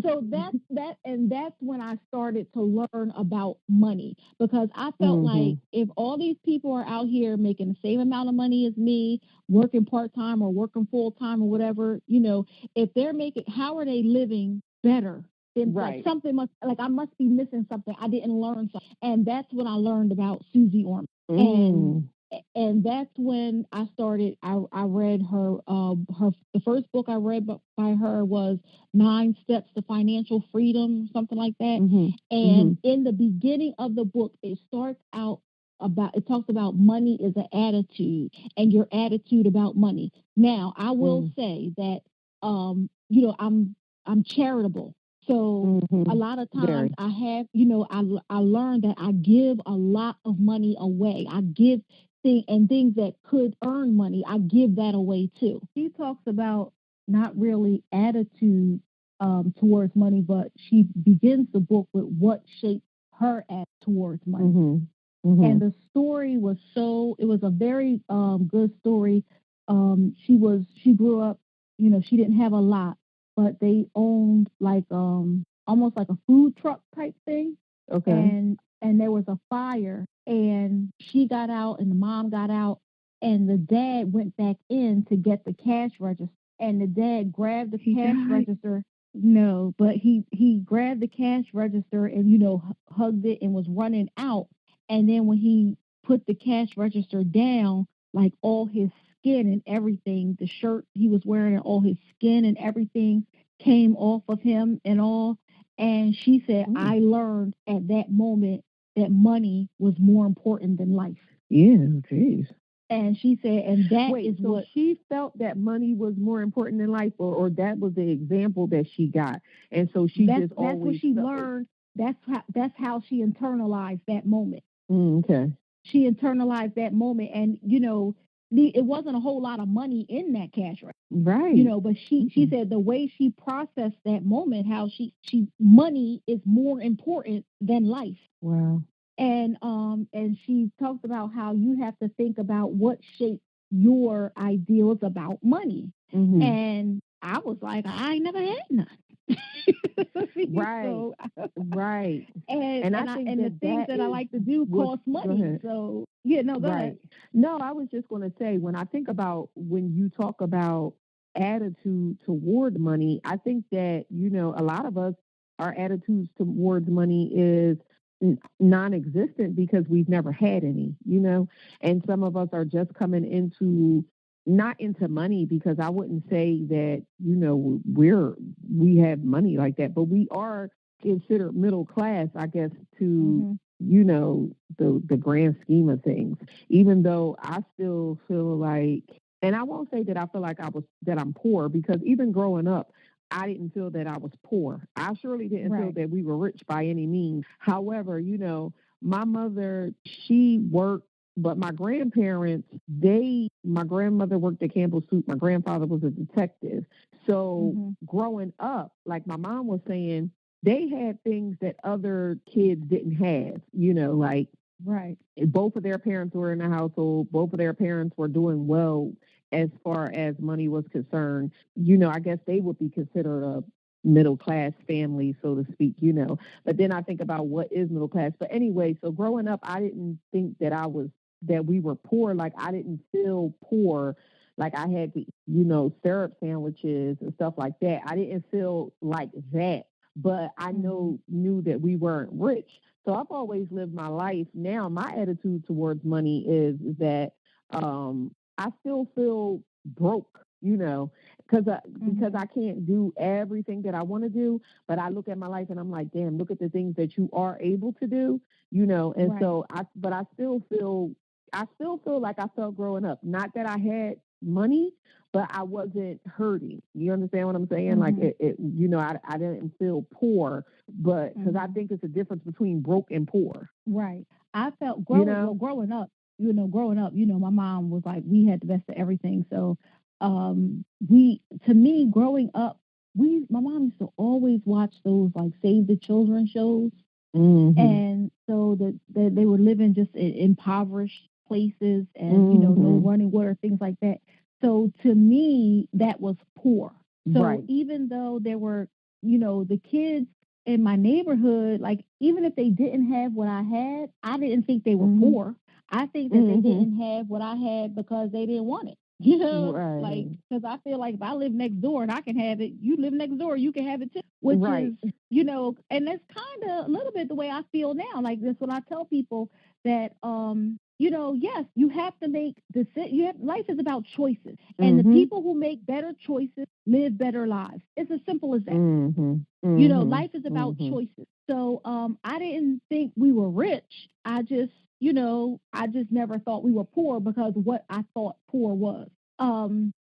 so that's when I started to learn about money because I felt like if all these people are out here making the same amount of money as me, working part-time or working full-time or whatever, if they're making, how are they living better? Then like something I must be missing something. I didn't learn something. And that's when I learned about Susie Orman. And that's when I started. I read her. The first book I read by her was 9 Steps to Financial Freedom, something like that. And in the beginning of the book, it talks about money is an attitude and your attitude about money. Now, I will say that, I'm charitable. So a lot of times I have, I learned that I give a lot of money away. I give things that could earn money, I give that away too. She talks about not really attitude towards money, but she begins the book with what shaped her attitude towards money. And the story was it was a very good story. She grew up, she didn't have a lot, but they owned like almost like a food truck type thing. Okay. And there was a fire and she got out and the mom got out and the dad went back in to get the cash register and the dad grabbed the cash register. No, but he grabbed the cash register and, hugged it and was running out. And then when he put the cash register down, like all his skin and everything, the shirt he was wearing and all his skin and everything came off of him and all. And she said, I learned at that moment that money was more important than life. Yeah, geez. And she said, and that is so what she felt that money was more important than life, or that was the example that she got, and so that's what she learned. That's how she internalized that moment. Okay. She internalized that moment, and it wasn't a whole lot of money in that cash register. Right. But she said the way she processed that moment, how she money is more important than life. Wow. And she talked about how you have to think about what shapes your ideals about money. Mm-hmm. And I was like, I ain't never had none. Right. So, right. And I think the things that I like to do cost money. So go ahead. No, I was just going to say, when I think about when you talk about attitude toward money, I think that a lot of us, our attitudes towards money is non-existent because we've never had any, and some of us are just coming into not into money, because I wouldn't say that we have money like that, but we are considered middle class, I guess, to the grand scheme of things. Even though I still feel like, and I won't say that I feel like I'm poor, because even growing up, I didn't feel that I was poor. I surely didn't feel that we were rich by any means. However, my mother, she worked, but my grandparents, my grandmother worked at Campbell Soup. My grandfather was a detective. So growing up, like my mom was saying, they had things that other kids didn't have, like both of their parents were in the household. Both of their parents were doing well as far as money was concerned. I guess they would be considered a middle class family, so to speak, But then I think about what is middle class. But anyway, so growing up, I didn't think that we were poor. Like, I didn't feel poor. Like, I had to, syrup sandwiches and stuff like that. I didn't feel like that. But I knew that we weren't rich. So I've always lived my life. Now my attitude towards money is that I still feel broke, because I can't do everything that I want to do. But I look at my life and I'm like, damn, look at the things that you are able to do, And so I still feel like I felt growing up. Not that I had money, but I wasn't hurting. You understand what I'm saying? Like I didn't feel poor, but because I think it's a difference between broke and poor. Right. I felt growing up, my mom was like, we had the best of everything. So, growing up, my mom used to always watch those like Save the Children shows. Mm-hmm. And so that they were living just in impoverished places and, no running water, things like that. So to me, that was poor. So even though there were, the kids in my neighborhood, like even if they didn't have what I had, I didn't think they were poor. I think that they didn't have what I had because they didn't want it. Like, because I feel like if I live next door and I can have it, you live next door, you can have it too. Which is, and that's kind of a little bit the way I feel now. Like, that's what I tell people that, yes, you have to make life is about choices, and the people who make better choices live better lives. It's as simple as that. Life is about choices. So, I didn't think we were rich. I just never thought we were poor because of what I thought poor was.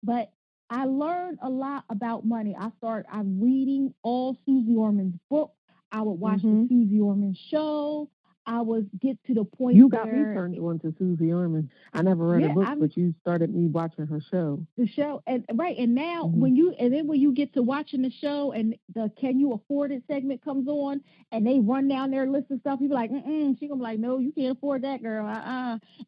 But I learned a lot about money. I'm reading all Susie Orman's books. I would watch the Susie Orman show. I would get to the point you got me turned on to Susie Orman. I never read a book, but you started me watching her show. The show, and now when you get to watching the show and the Can You Afford It segment comes on and they run down their list of stuff, you be like, she gonna be like, no, you can't afford that, girl.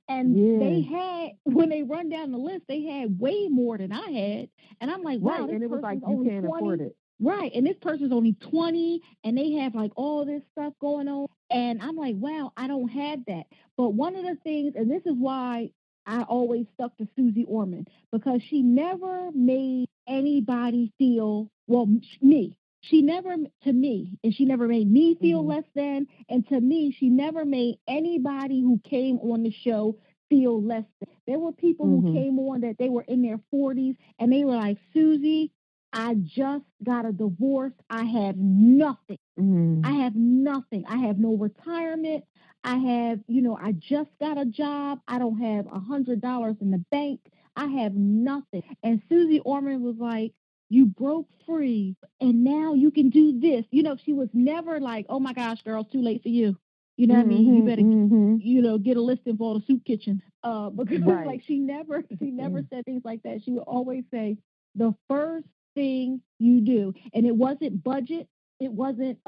And they had, when they run down the list, they had way more than I had, and I'm like, wow, and it was like, you can't afford it. Right, and this person's only 20, and they have like all this stuff going on, and I'm like, wow, I don't have that. But one of the things, and this is why I always stuck to Susie Orman, because she never made anybody feel, me. She never, to me, and she never made me feel less than, and to me, she never made anybody who came on the show feel less than. There were people who came on that they were in their 40s, and they were like, Susie, I just got a divorce. I have nothing. I have nothing. I have no retirement. I have, I just got a job. I don't have $100 in the bank. I have nothing. And Susie Orman was like, You broke free, and now you can do this. She was never like, oh my gosh, girl, it's too late for you. You know what I mean? You better, get a listing for the soup kitchen. Because like she never said things like that. She would always say the first thing you do, and it wasn't budget. It wasn't,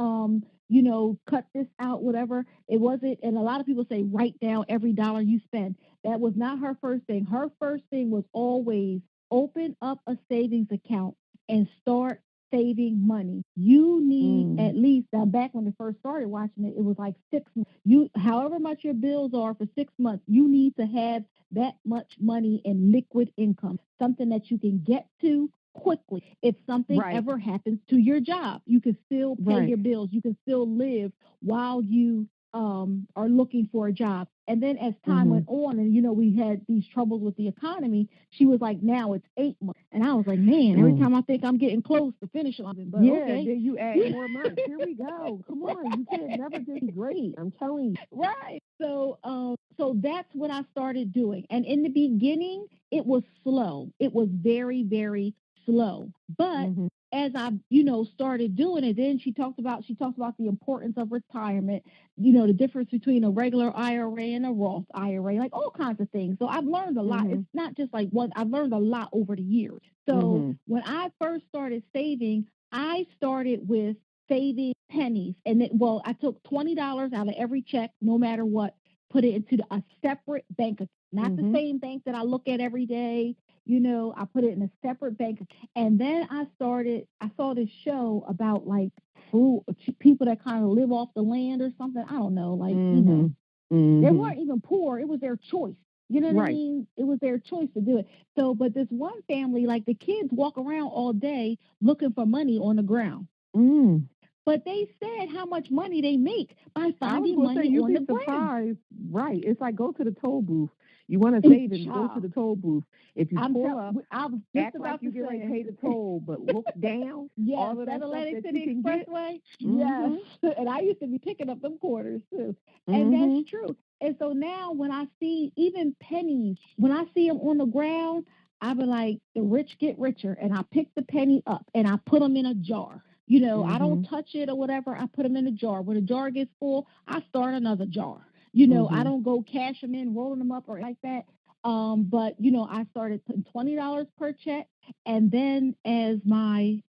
cut this out, whatever. It wasn't, and a lot of people say write down every dollar you spend. That was not her first thing. Her first thing was always open up a savings account and start saving money. You need at least, now back when I first started watching it, it was like 6 months. However much your bills are for 6 months, you need to have that much money in liquid income, something that you can get to quickly. If something ever happens to your job, you can still pay your bills. You can still live while you are looking for a job. And then as time went on, and we had these troubles with the economy, she was like, now it's 8 months. And I was like, man, every time I think I'm getting close to finishing, but okay. Then you add more months. Here we go. Come on, you can't never do great. I'm telling you. Right. So that's what I started doing. And in the beginning, it was slow. It was very, very slow. But as I, started doing it, then she talked about the importance of retirement, the difference between a regular IRA and a Roth IRA, like all kinds of things. So I've learned a lot. It's not just like one. I've learned a lot over the years. So when I first started saving, I started with saving pennies. And I took $20 out of every check, no matter what, put it into a separate bank account, not the same bank that I look at every day. I put it in a separate bank. And then I saw this show about like people that kind of live off the land or something. I don't know. Like, they weren't even poor. It was their choice. You know what I mean? It was their choice to do it. So, but this one family, like the kids walk around all day looking for money on the ground. But they said how much money they make by finding money on the ground. Right. It's like go to the toll booth. You want to save it, go to the toll booth. If you pull up, act like you get ready to pay the toll, but look down. Yes, that Atlantic City Expressway. Yes. And I used to be picking up them quarters too. And that's true. And so now when I see even pennies, when I see them on the ground, I be like, the rich get richer. And I pick the penny up and I put them in a jar. I don't touch it or whatever. I put them in a jar. When the jar gets full, I start another jar. I don't go cash them in, rolling them up or like that. But, I started putting $20 per check. And then as I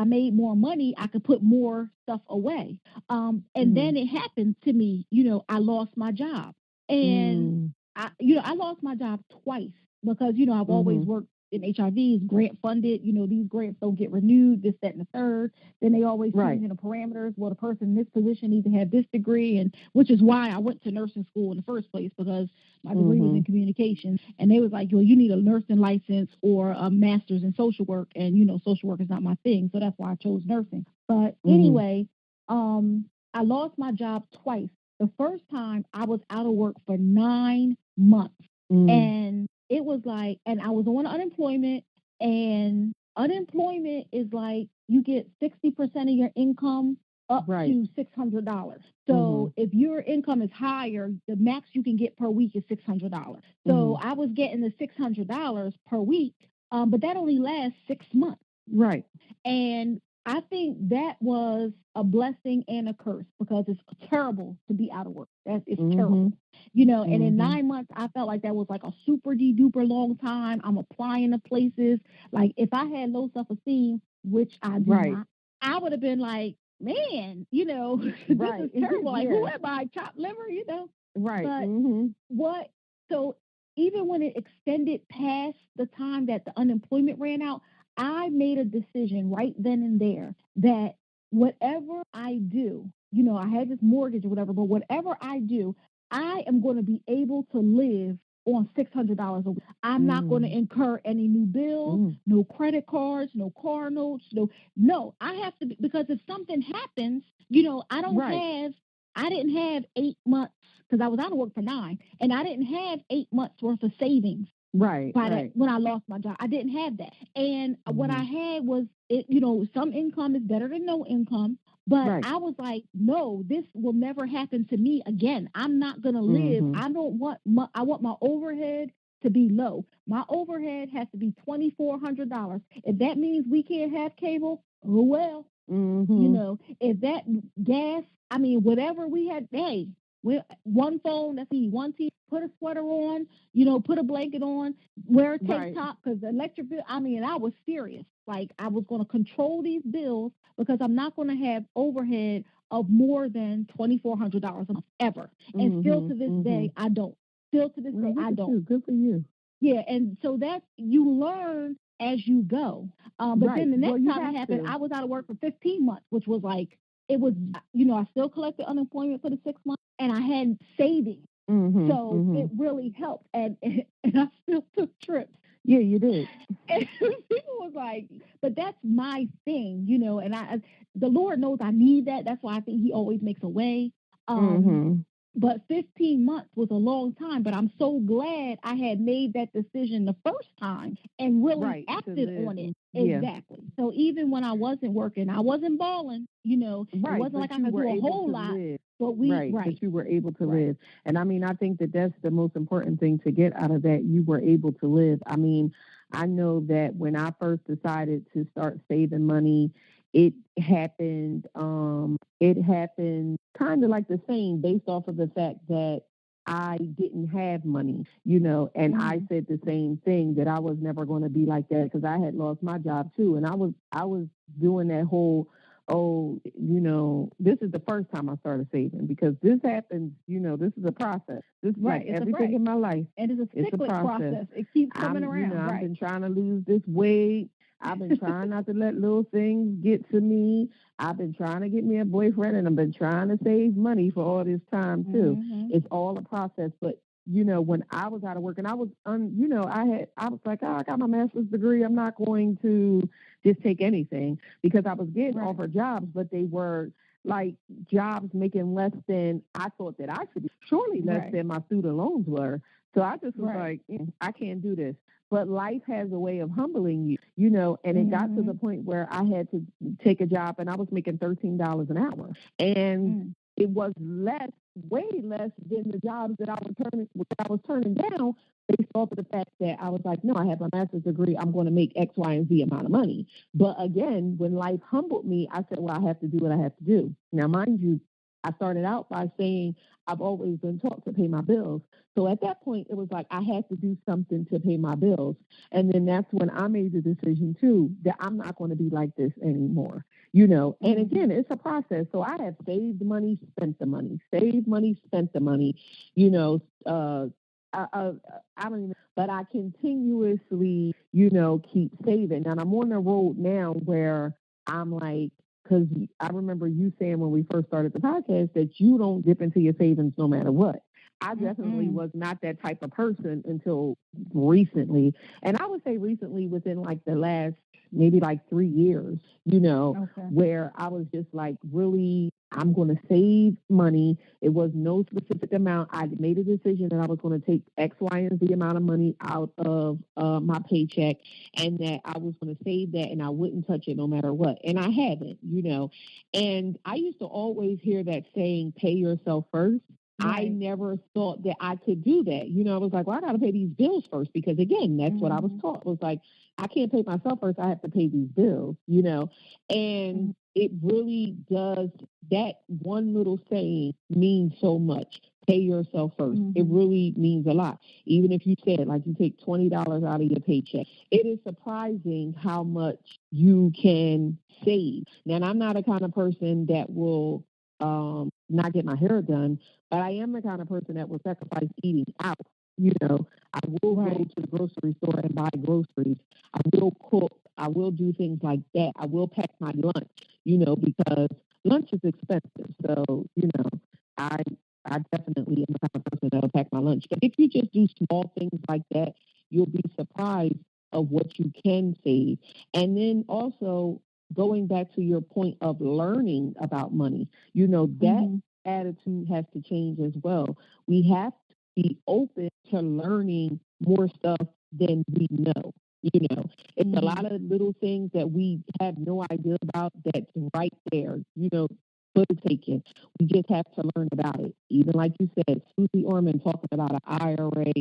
made more money, I could put more stuff away. And then it happened to me, I lost my job. And, I lost my job twice because, I've always worked in HIV, is grant funded. These grants don't get renewed, this, that, and the third. Then they always change in the parameters. Well, the person in this position needs to have this degree, and which is why I went to nursing school in the first place, because my degree was in communication. And they was like, well, you need a nursing license or a master's in social work. And, social work is not my thing. So that's why I chose nursing. But anyway, I lost my job twice. The first time I was out of work for 9 months. And it was like, and I was on unemployment, and unemployment is like you get 60% of your income up to $600. So if your income is higher, the max you can get per week is $600. So I was getting the $600 per week, but that only lasts 6 months. Right. And I think that was a blessing and a curse, because it's terrible to be out of work. It's terrible. And in 9 months, I felt like that was like a super duper long time. I'm applying to places. Like if I had low self-esteem, which I do not, I would have been like, man, this is terrible. Like, who am I? Chopped liver, Right. But so even when it extended past the time that the unemployment ran out, I made a decision right then and there that whatever I do, I had this mortgage or whatever, but whatever I do, I am going to be able to live on $600 a week. I'm not going to incur any new bills, no credit cards, no car notes, no. I have to, because if something happens, I didn't have 8 months, because I was out of work for 9, and I didn't have 8 months worth of savings. Right. When I lost my job, I didn't have that. And what I had was, some income is better than no income. But I was like, no, this will never happen to me again. I'm not going to live. I want my overhead to be low. My overhead has to be $2,400. If that means we can't have cable, oh well. You know, if that gas, I mean, whatever we had, hey, one phone, that's me, one TV, put a sweater on, you know, put a blanket on, wear a tank top, because the electric bill, I mean, I was serious. Like, I was going to control these bills because I'm not going to have overhead of more than $2,400 a month ever. And still to this day, I don't. Still to this day, I don't. Good for you. Yeah, and so that's, you learn as you go. But then the next time it happened, I was out of work for 15 months, which was like, it was, you know, I still collected unemployment for the 6 months, and I had savings. So it really helped. And I still took trips. Yeah, you did. And people was like, but that's my thing, you know, and the Lord knows I need that. That's why I think he always makes a way. But 15 months was a long time, but I'm so glad I had made that decision the first time and really acted on it. Yeah. Exactly. So even when I wasn't working, I wasn't balling, you know, it wasn't like I could do a whole lot. But but you were able to live. And I mean, I think that's the most important thing to get out of that. You were able to live. I mean, I know that when I first decided to start saving money, it happened kind of like the same, based off of the fact that I didn't have money, you know, and I said the same thing, that I was never going to be like that, because I had lost my job too. And I was doing that whole, you know, this is the first time I started saving, because this happens, you know, this is a process. This is like everything in my life. And it's a cyclic process. It keeps coming around. You know, I've been trying to lose this weight. I've been trying not to let little things get to me. I've been trying to get me a boyfriend, and I've been trying to save money for all this time too. It's all a process. But you know, when I was out of work, and I was, you know, I was like, I got my master's degree. I'm not going to just take anything, because I was getting offered jobs, but they were like jobs making less than I thought that I should be, surely less than my student loans were. So I just was like, I can't do this. But life has a way of humbling you, you know, and it got to the point where I had to take a job, and I was making $13 an hour. And it was way less than the jobs that I was turning down, based off of the fact that I was like, no, I have my master's degree. I'm going to make X, Y, and Z amount of money. But again, when life humbled me, I said, well, I have to do what I have to do. Now, mind you, I started out by saying I've always been taught to pay my bills. So at that point, it was like I had to do something to pay my bills. And then that's when I made the decision, too, that I'm not going to be like this anymore, you know. And again, it's a process. So I have saved money, spent the money, saved money, spent the money, you know. I don't even, but I continuously, you know, keep saving. And I'm on the road now where I'm like, because I remember you saying when we first started the podcast that you don't dip into your savings no matter what. I definitely was not that type of person until recently. And I would say recently within like the last maybe like 3 years, you know, where I was just like, really, I'm going to save money. It was no specific amount. I made a decision that I was going to take X, Y, and Z amount of money out of my paycheck, and that I was going to save that, and I wouldn't touch it no matter what. And I haven't, you know. And I used to always hear that saying, pay yourself first. I never thought that I could do that. You know, I was like, well, I got to pay these bills first, because, again, that's what I was taught. It was like, I can't pay myself first. I have to pay these bills, you know. And it really does. That one little saying means so much. Pay yourself first. It really means a lot. Even if you said, like, you take $20 out of your paycheck, it is surprising how much you can save. Now, I'm not a kind of person that will not get my hair done, but I am the kind of person that will sacrifice eating out. You know, I will go to the grocery store and buy groceries. I will cook. I will do things like that. I will pack my lunch, you know, because lunch is expensive. So, you know, I definitely am the kind of person that will pack my lunch. But if you just do small things like that, you'll be surprised of what you can save. And then also, going back to your point of learning about money, you know, that attitude has to change as well. We have to be open to learning more stuff than we know. You know, it's a lot of little things that we have no idea about that's right there. You know, footage taken. We just have to learn about it. Even like you said, Susie Orman talking about an IRA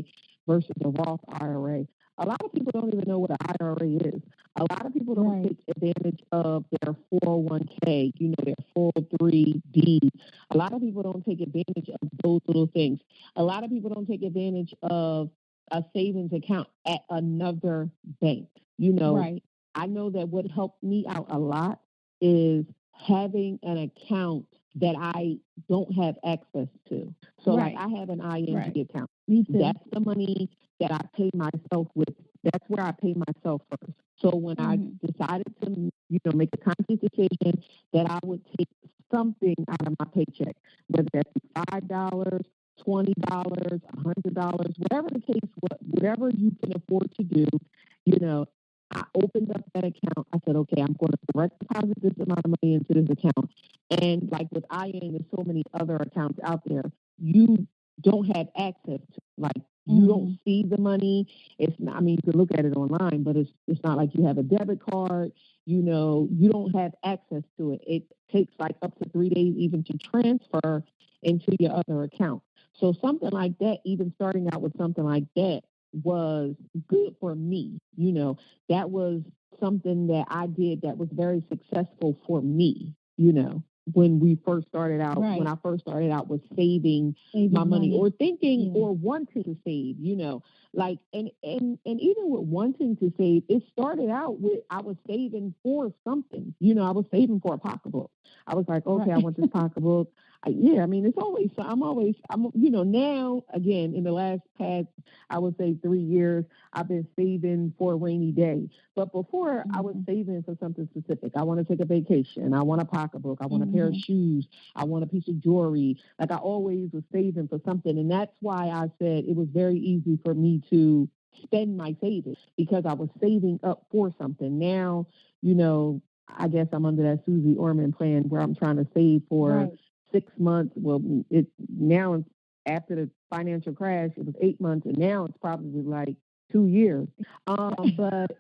versus a Roth IRA. A lot of people don't even know what an IRA is. A lot of people don't take advantage of their 401k, their 403b. A lot of people don't take advantage of those little things. A lot of people don't take advantage of a savings account at another bank. I know that what helped me out a lot is having an account that I don't have access to. So like I have an ING account. That's the money that I pay myself with. That's where I pay myself first. So when I decided to, make a conscious decision that I would take something out of my paycheck, whether that's $5, $20, $100, whatever the case, whatever you can afford to do, I opened up that account. I said, okay, I'm going to direct deposit this amount of money into this account. And like with IN, there's so many other accounts out there you don't have access to. Like you don't see the money. It's not, I mean, you can look at it online, but it's not like you have a debit card. You don't have access to it. It takes like up to 3 days even to transfer into your other account. So something like that, even starting out with something like that, was good for me. That was something that I did that was very successful for me, when we first started out, when I first started out with saving my money or thinking or wanting to save, like, and even with wanting to save, it started out with, I was saving for something, I was saving for a pocketbook. I was like, okay, I want this pocketbook. It's always, now, again, in the last past, I would say 3 years, I've been saving for a rainy day. But before, I was saving for something specific. I want to take a vacation. I want a pocketbook. I want a pair of shoes. I want a piece of jewelry. Like I always was saving for something. And that's why I said it was very easy for me to spend my savings because I was saving up for something. Now, I guess I'm under that Susie Orman plan where I'm trying to save for 6 months. Well, now after the financial crash, it was 8 months, and now it's probably like 2 years. But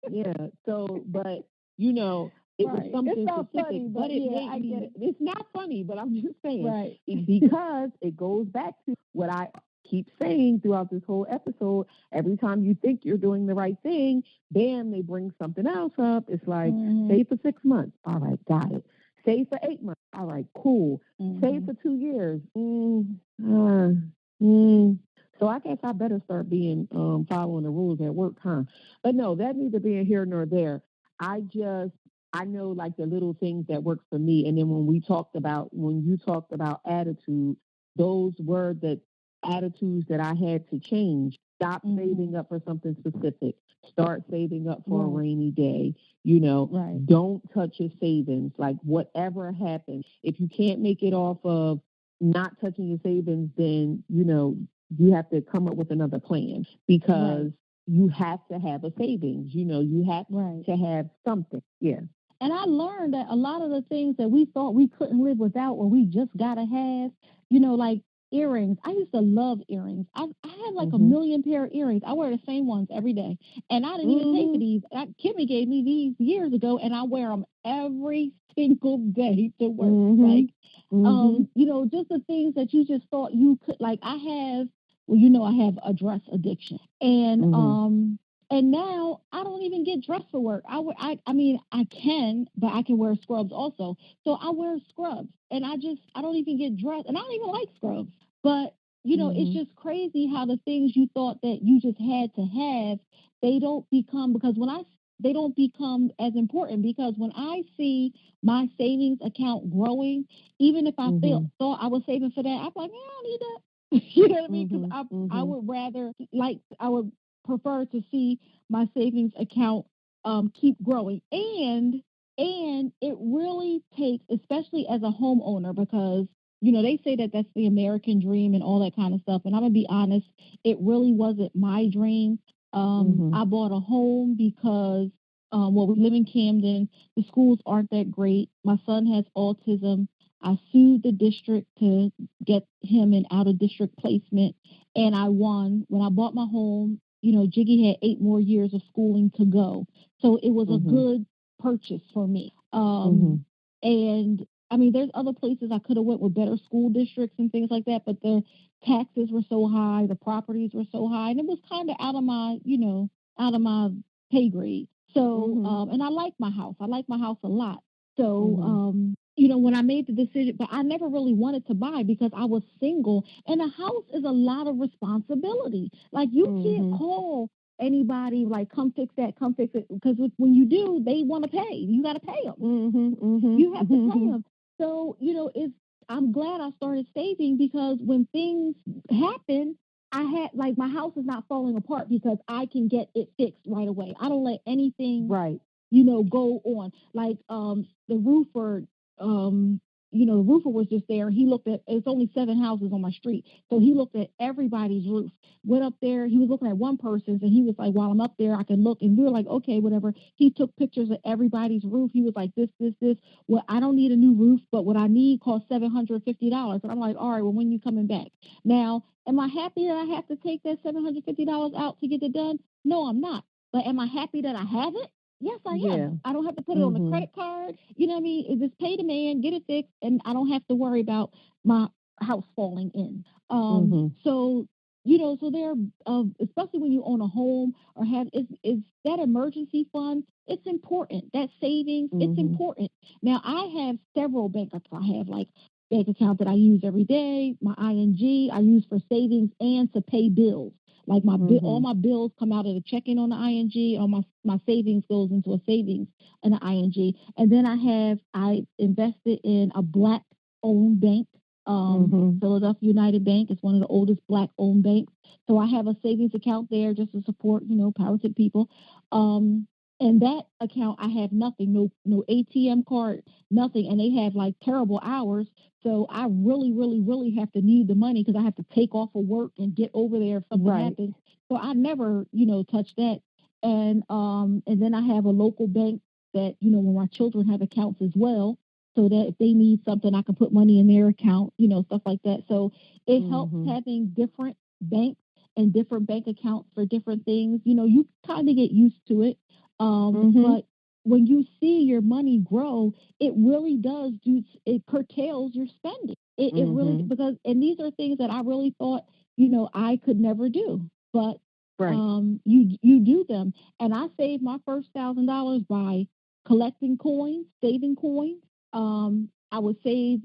yeah, but it was something specific. Funny, but it made I get it. It's not funny, but I'm just saying because it goes back to what I keep saying throughout this whole episode. Every time you think you're doing the right thing, bam, they bring something else up. It's like save for 6 months. All right, got it. Save for 8 months. All right, cool. Save for 2 years. So I guess I better start being following the rules at work, huh? But no, that neither being here nor there. I know like the little things that work for me. And then when you talked about attitude, those were the attitudes that I had to change. Stop saving up for something specific. Start saving up for a rainy day. Don't touch your savings. Like whatever happens, if you can't make it off of not touching your savings, then, you have to come up with another plan because you have to have a savings. You have to have something. Yeah. And I learned that a lot of the things that we thought we couldn't live without or we just got to have, like earrings. I used to love earrings. I had like a million pair of earrings. I wear the same ones every day. And I didn't even pay for these. Kimmy gave me these years ago, and I wear them every single day to work. Just the things that you just thought you could, like I have a dress addiction. And now I don't even get dressed for work. I can, but I can wear scrubs also. So I wear scrubs and I don't even get dressed, and I don't even like scrubs. But, it's just crazy how the things you thought that you just had to have, they don't become as important, because when I see my savings account growing, even if I thought I was saving for that, I'm like, I don't need that. You know what I mean? Because I would rather, I would prefer to see my savings account keep growing. And it really takes, especially as a homeowner, because, they say that that's the American dream and all that kind of stuff. And I'm going to be honest, it really wasn't my dream. I bought a home because, we live in Camden. The schools aren't that great. My son has autism. I sued the district to get him an out-of-district placement, and I won. When I bought my home, Jiggy had 8 more years of schooling to go. So it was a good purchase for me. And I mean, there's other places I could have went with better school districts and things like that, but the taxes were so high, the properties were so high, and it was kind of out of my pay grade. So, and I like my house. I like my house a lot. So, when I made the decision, but I never really wanted to buy because I was single, and a house is a lot of responsibility. Like you can't call anybody like come fix it, because when you do, they want to pay. You got to pay them. You have to pay them. So I'm glad I started saving, because when things happen, I had like my house is not falling apart because I can get it fixed right away. I don't let anything go on. Like the roofer, the roofer was just there. He looked at, it's only 7 houses on my street. So he looked at everybody's roof. Went up there, he was looking at one person's, and he was like, while I'm up there, I can look. And we were like, okay, whatever. He took pictures of everybody's roof. He was like, this. Well, I don't need a new roof, but what I need costs $750. And I'm like, all right, well, when you coming back? Now, am I happy that I have to take that $750 out to get it done? No, I'm not. But am I happy that I have it? Yes, I am. Yeah. I don't have to put it on the credit card. You know what I mean? It's just pay the man, get it fixed, and I don't have to worry about my house falling in. So, so there, especially when you own a home or have, is that emergency fund, it's important. That savings, it's important. Now, I have several bank accounts. I have like bank account that I use every day, my ING, I use for savings and to pay bills. Like all my bills come out of the checking on the ING, or my savings goes into a savings in the ING. And then I invested in a Black owned bank, Philadelphia United Bank. It's one of the oldest Black owned banks. So I have a savings account there just to support, power to people. And that account, I have nothing, no ATM card, nothing. And they have like terrible hours. So I really, really, really have to need the money, because I have to take off of work and get over there if something happens. So I never, touch that. And then I have a local bank that, when my children have accounts as well, so that if they need something, I can put money in their account, stuff like that. So it helps having different banks and different bank accounts for different things. You kind of get used to it. But when you see your money grow, it really does it curtails your spending. It really, because, and these are things that I really thought, I could never do, but you do them. And I saved my first $1,000 by collecting coins, saving coins. I would save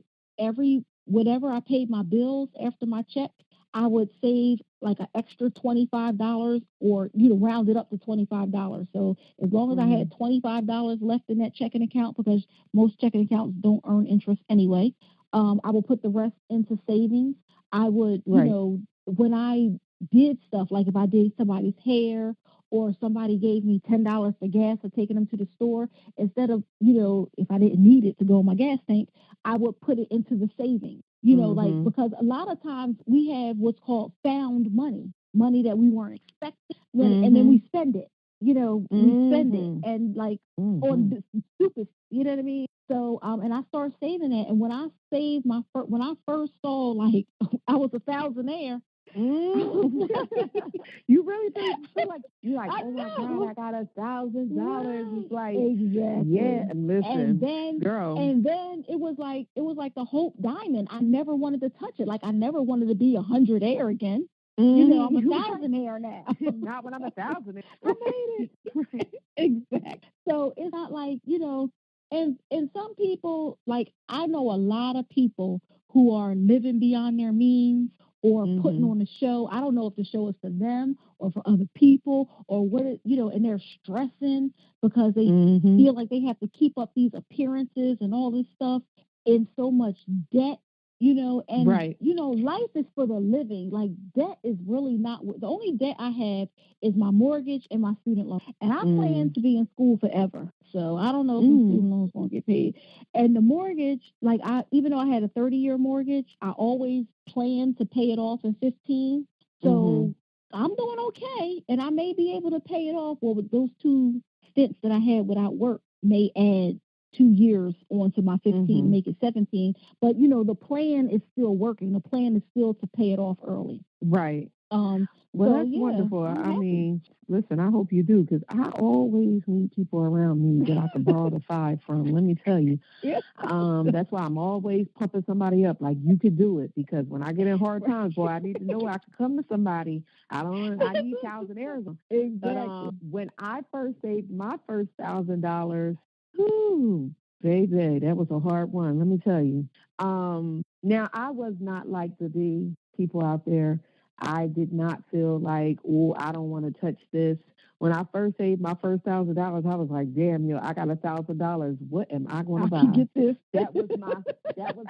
whatever I paid my bills after my check, I would save like an extra $25, or round it up to $25. So as long as I had $25 left in that checking account, because most checking accounts don't earn interest anyway, I would put the rest into savings. I would, when I did stuff, like if I did somebody's hair, or somebody gave me $10 for gas for taking them to the store, instead of, if I didn't need it to go in my gas tank, I would put it into the savings. Like, because a lot of times we have what's called found money that we weren't expecting, and then we spend it. We spend it, and like on stupid, you know what I mean? So, and I started saving it, and when I saved when I first saw, like, I was a thousandaire. You really feel like you're like, oh my God, I got $1,000. It's like, exactly. Yeah, and listen, and then, girl, and then it was like the Hope Diamond. I never wanted to touch it. Like, I never wanted to be 100aire again. I'm a thousandaire now. Not when I'm a thousandaire. I made it. Exactly. So it's not like, and some people, like, I know a lot of people who are living beyond their means, or putting on a show. I don't know if the show is for them or for other people, or what and they're stressing because they feel like they have to keep up these appearances and all this stuff, in so much debt, and life is for the living. Like, debt is really not, the only debt I have is my mortgage and my student loan. And I plan to be in school forever. So I don't know if the student loans won't get paid. And the mortgage, like, even though I had a 30-year mortgage, I always planned to pay it off in 15. So I'm doing okay. And I may be able to pay it off. Well, with those 2 stints that I had without work may add 2 years onto my 15, make it 17. But, the plan is still working. The plan is still to pay it off early. Right. Well, that's wonderful. I mean, listen, I hope you do, because I always need people around me that I can borrow the 5 from. Let me tell you. That's why I'm always pumping somebody up, like, you could do it, because when I get in hard times, boy, I need to know I can come to somebody. I need thousandaires. Exactly. But when I first saved my first $1,000, whoo, baby, that was a hard one. Let me tell you. Now I was not like the big people out there. I did not feel like, oh, I don't want to touch this. When I first saved my first $1,000, I was like, damn, I got $1,000. What am I going to buy? Get this. That was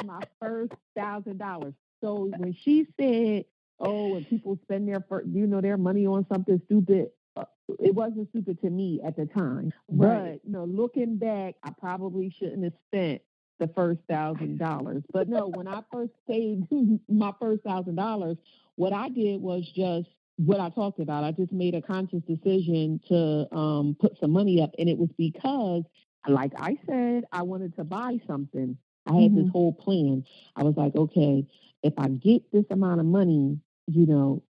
my first $1,000. So when she said, oh, when people spend their money on something stupid, it wasn't stupid to me at the time. Right. But looking back, I probably shouldn't have spent the first $1,000. But no, when I first saved my first $1,000, what I did was just what I talked about. I just made a conscious decision to put some money up, and it was because, like I said, I wanted to buy something. I had this whole plan. I was like, okay, if I get this amount of money, and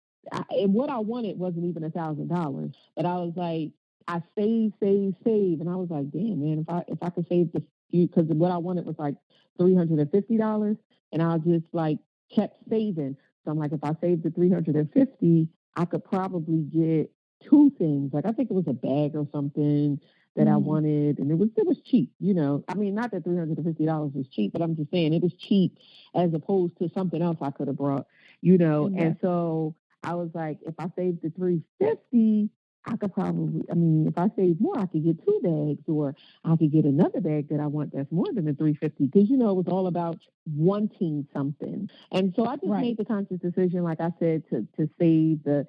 what I wanted wasn't even $1,000, but I was like, I save, and I was like, damn, man, if I could save this, because what I wanted was like $350, and I just like kept saving. So I'm like, if I saved the $350, I could probably get 2 things. Like I think it was a bag or something that I wanted, and it was cheap. I mean, not that $350 was cheap, but I'm just saying it was cheap as opposed to something else I could have brought. And so I was like, if I saved the $350, I could probably, if I save more, I could get 2 bags, or I could get another bag that I want that's more than the $350, because, it was all about wanting something. And so I just made the conscious decision, like I said, to save it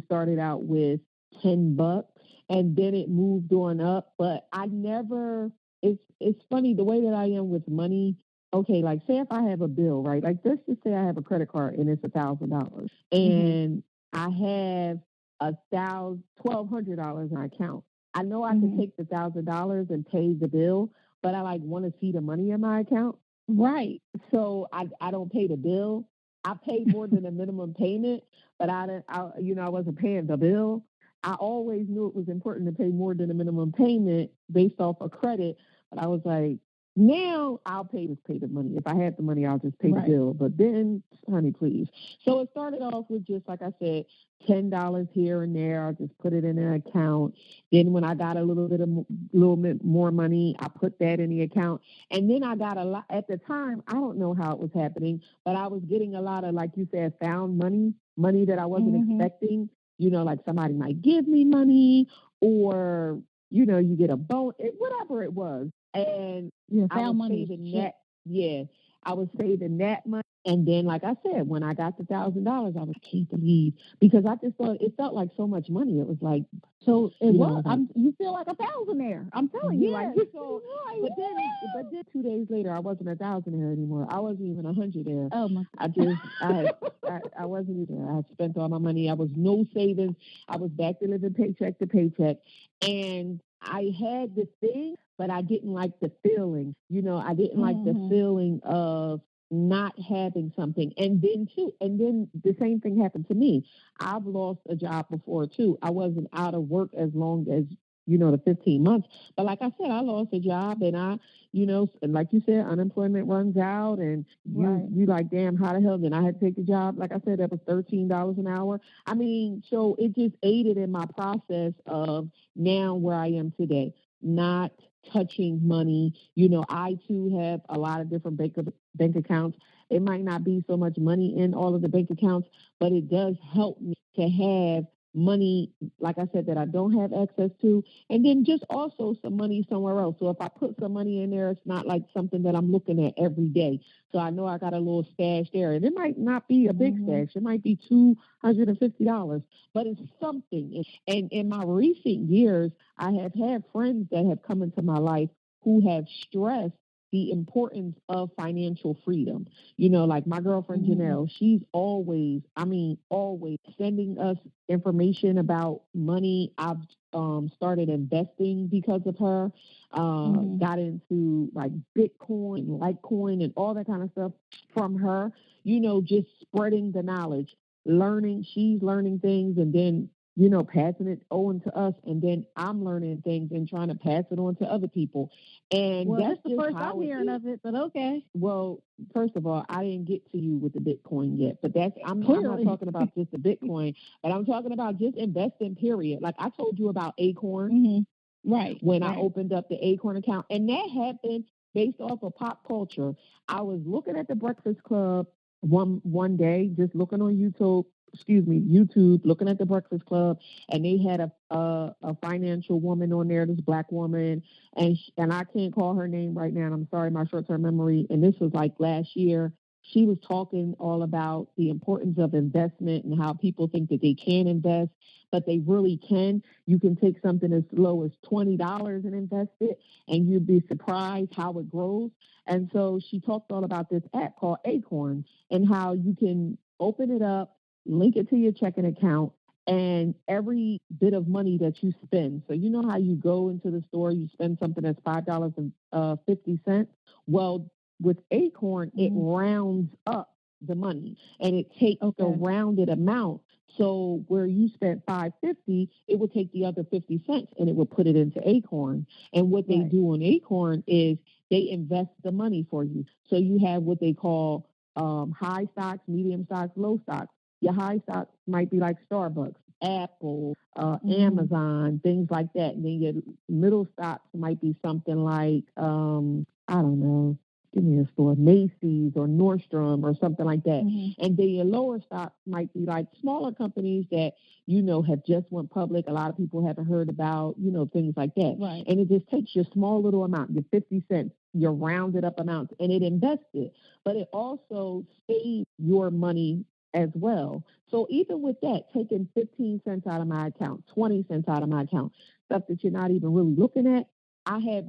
started out with $10, and then it moved on up. But I never, it's funny the way that I am with money. Okay, like say if I have a bill, right? Like let's just say I have a credit card and it's $1,000, and I have $1,200 in my account. I know I can take the $1,000 and pay the bill, but I want to see the money in my account. Right. So I don't pay the bill. I pay more than the minimum payment, but I wasn't paying the bill. I always knew it was important to pay more than the minimum payment based off of credit, but I was like, now I'll pay the money. If I had the money, I'll just pay the bill. But then, honey, please. So it started off with just, like I said, $10 here and there. I just put it in an account. Then when I got a little bit more money, I put that in the account. And then I got a lot. At the time, I don't know how it was happening, but I was getting a lot of, like you said, found money that I wasn't expecting. Like somebody might give me money, or, you get a bonus, whatever it was. And I was saving that. Yeah, I was saving that money. And then, like I said, when I got the $1,000, I was can't believe, because I just thought it felt like so much money. It was like, so it was. You feel like a thousandaire. I'm telling you, like so. But then 2 days later, I wasn't a thousandaire anymore. I wasn't even $100aire. Oh my! I wasn't either. I had spent all my money. I was no savings. I was back to living paycheck to paycheck, and I had the thing, but I didn't like the feeling. I didn't like the feeling of not having something. And then the same thing happened to me. I've lost a job before too. I wasn't out of work as long as, the 15 months. But like I said, I lost a job, and and like you said, unemployment runs out, and you like, damn, how the hell? Then I had to take the job. Like I said, that was $13 an hour. So it just aided in my process of now where I am today, not touching money. I too have a lot of different bank accounts. It might not be so much money in all of the bank accounts, but it does help me to have money, like I said, that I don't have access to, and then just also some money somewhere else. So if I put some money in there, it's not like something that I'm looking at every day. So I know I got a little stash there, and it might not be a big stash. It might be $250, but it's something. And in my recent years, I have had friends that have come into my life who have stressed the importance of financial freedom. Like my girlfriend Janelle, she's always sending us information about money. I've started investing because of her, got into like Bitcoin, Litecoin, and all that kind of stuff from her, just spreading the knowledge. she's learning things, and then passing it on to us, and then I'm learning things and trying to pass it on to other people. And that's the first I'm hearing of it, but okay. Well, first of all, I didn't get to you with the Bitcoin yet, but I'm not talking about just the Bitcoin, but I'm talking about just investing, period. Like I told you about Acorn. Mm-hmm. Right. When I opened up the Acorn account, and that happened based off of pop culture. I was looking at the Breakfast Club one day, just looking on YouTube, looking at the Breakfast Club, and they had a financial woman on there, this black woman, and I can't call her name right now, and I'm sorry, my short-term memory, and this was like last year. She was talking all about the importance of investment and how people think that they can invest, but they really can. You can take something as low as $20 and invest it, and you'd be surprised how it grows. And so she talked all about this app called Acorn and how you can open it up, link it to your checking account, and every bit of money that you spend. So you know how you go into the store, you spend something that's $5.50. Well, with Acorn, it rounds up the money, and it takes the rounded amount. So where you spent $5.50, it would take the other 50 cents and it would put it into Acorn. And what they do on Acorn is they invest the money for you. So you have what they call high stocks, medium stocks, low stocks. Your high stocks might be like Starbucks, Apple, Amazon, things like that. And then your middle stocks might be something like, I don't know, give me a store, Macy's or Nordstrom or something like that. Mm-hmm. And then your lower stocks might be like smaller companies that, have just went public. A lot of people haven't heard about, things like that. Right. And it just takes your small little amount, your 50 cents, your rounded up amounts, and it invests it. But it also saves your money as well. So even with that, taking 15 cents out of my account, 20 cents out of my account, stuff that you're not even really looking at, I have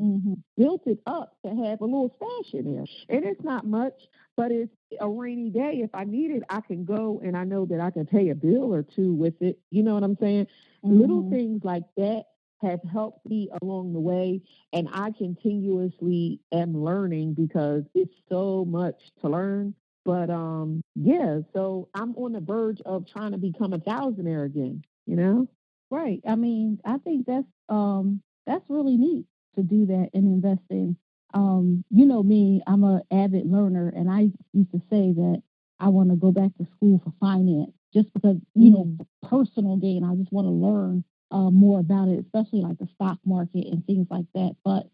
built it up to have a little stash in there. And it's not much, but it's a rainy day. If I need it, I can go, and I know that I can pay a bill or two with it. You know what I'm saying? Little things like that have helped me along the way, and I continuously am learning because it's so much to learn. But so I'm on the verge of trying to become a thousandaire again, Right. I mean, I think that's really neat to do that and invest in. Me, I'm an avid learner, and I used to say that I want to go back to school for finance just because, personal gain. I just want to learn more about it, especially like the stock market and things like that. But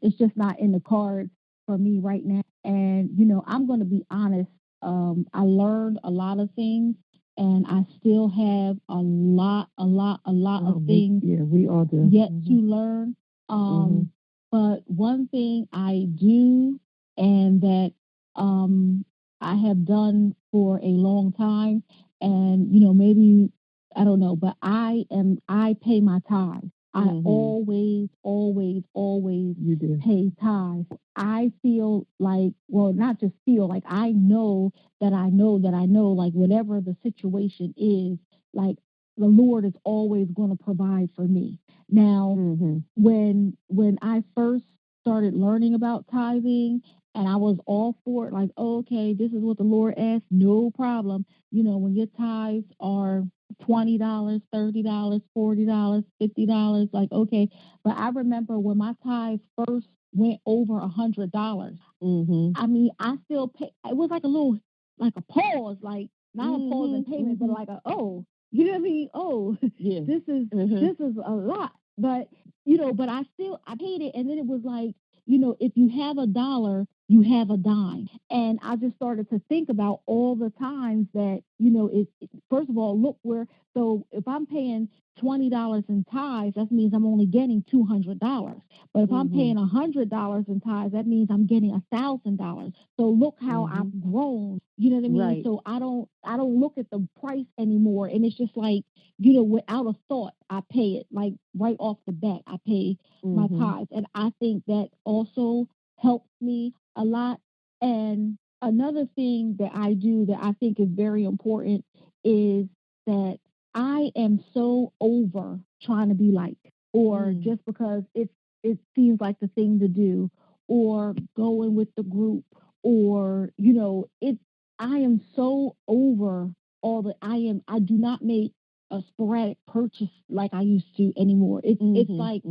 it's just not in the cards for me right now. And, I'm going to be honest. I learned a lot of things, and I still have a lot of things we all do. yet to learn. But one thing I do, and that I have done for a long time, and maybe I don't know, but I pay my tithes. I always you do. pay tithes. I feel like, well, not just feel like, I know that I know, like whatever the situation is, like the Lord is always going to provide for me. Now, when I first started learning about tithing, and I was all for it, like, oh, okay, this is what the Lord asked, no problem. When your tithes are $20, $30, $40, $50, like, okay. But I remember when my tithes first went over $100. I mean, I still pay. It was like a little, like a pause, like not a pause in payment, but like you know what I mean? Oh, yeah. this is a lot. But but I paid it, and then it was like, if you have a dollar, you have a dime. And I just started to think about all the times that, first of all, look where, so if I'm paying $20 in tithes, that means I'm only getting $200. But if I'm paying $100 in tithes, that means I'm getting $1,000. So look how I've grown. You know what I mean? Right. So I don't look at the price anymore. And it's just like, without a thought, I pay it. Like right off the bat, I pay my tithes. And I think that also helps me a lot. And another thing that I do that I think is very important is that I am so over trying to be like, or just because it seems like the thing to do, or going with the group, or I am so over I do not make a sporadic purchase like I used to anymore. It's like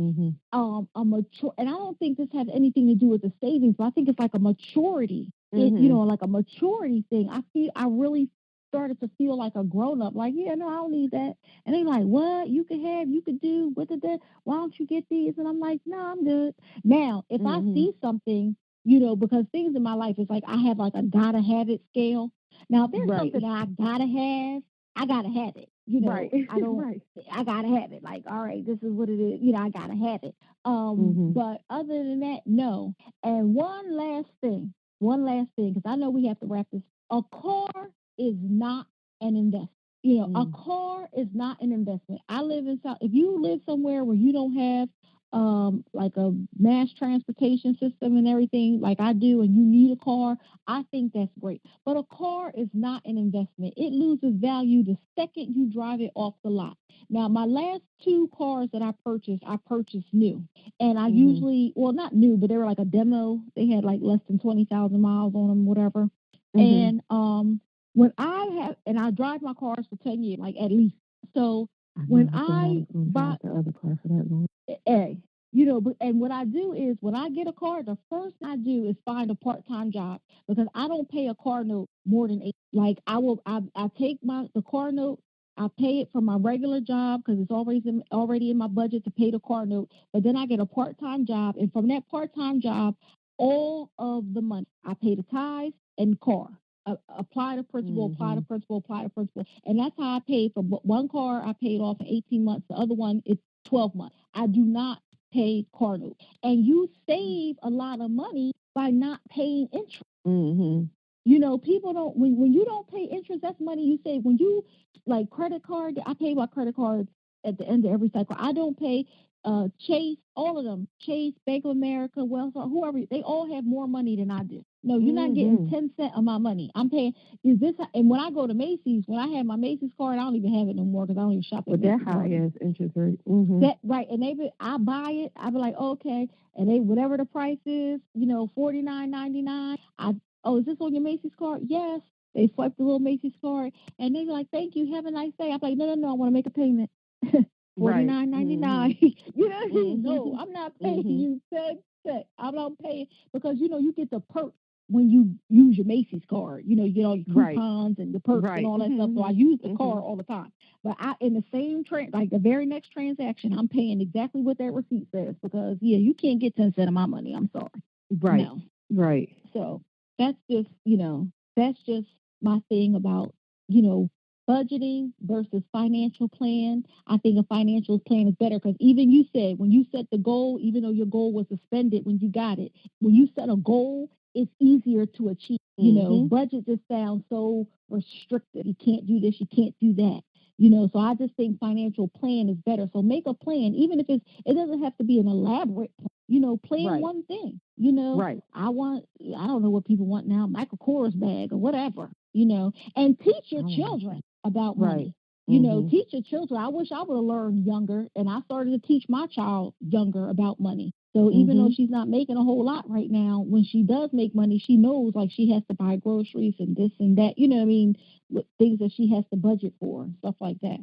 a mature, and I don't think this has anything to do with the savings, but I think it's like a maturity. Like a maturity thing. I really started to feel like a grown up. Like, yeah, no, I don't need that. And they like, what? You could do with it. Why don't you get these? And I'm like, no, I'm good. Now, if I see something, because things in my life is like I have like a gotta have it scale. Now, if there's something that I gotta have, I gotta have it. I don't. I gotta have it. Like, all right, this is what it is. I gotta have it. But other than that, no. And one last thing, because I know we have to wrap this. A car is not an investment. A car is not an investment. I live in South. If you live somewhere where you don't have like a mass transportation system and everything like I do, and you need a car, I think that's great. But a car is not an investment. It loses value the second you drive it off the lot. Now, my last 2 cars that I purchased new. And I usually, well, not new, but they were like a demo. They had like less than 20,000 miles on them, whatever. And when I drive my cars for 10 years, like at least. So when I buy the other car for that long. And what I do is when I get a car, the first thing I do is find a part-time job, because I don't pay a car note more than 8. Like I take the car note, I pay it from my regular job because it's already in my budget to pay the car note. But then I get a part-time job, and from that part-time job, all of the money I pay the tithes and car. Apply the principal, apply the principal, and that's how I paid for one car. I paid off in 18 months. The other one is 12 months. I do not pay car note, and you save a lot of money by not paying interest. People don't when you don't pay interest. That's money you save. When you like credit card, I pay my credit cards at the end of every cycle. I don't pay Chase, all of them, Chase, Bank of America, Wells Fargo, whoever, they all have more money than I do. No, you're not getting 10 cents of my money. I'm paying. And when I go to Macy's, when I have my Macy's card, I don't even have it no more because I don't even shop at Macy's. But that high ass interest rate. That, right, and I buy it. I be like, okay, and they whatever the price is, $49.99. Is this on your Macy's card? Yes. They swipe the little Macy's card, and they be like, thank you, have a nice day. I'm like, no, I want to make a payment. $49.99. You know what I mean? No, I'm not paying you 10 cents. I'm not paying because you get the perks when you use your Macy's card. You get all your coupons and the perks and all that stuff. So I use the card all the time. But in the same like the very next transaction, I'm paying exactly what that receipt says because you can't get 10 cents of my money. I'm sorry. Right. No. Right. So that's just my thing about budgeting versus financial plan. I think a financial plan is better because even you said when you set the goal, even though your goal was to spend it when you got it, when you set a goal, it's easier to achieve. Budget just sounds so restricted. You can't do this, you can't do that. So I just think financial plan is better. So make a plan, even if it doesn't have to be an elaborate plan. Plan one thing. Right. I don't know what people want now, Michael Kors bag or whatever. And teach your children about money. Teach your children. I wish I would have learned younger, and I started to teach my child younger about money. So even though she's not making a whole lot right now, when she does make money, she knows like she has to buy groceries and this and that. You know what I mean? With things that she has to budget for, stuff like that.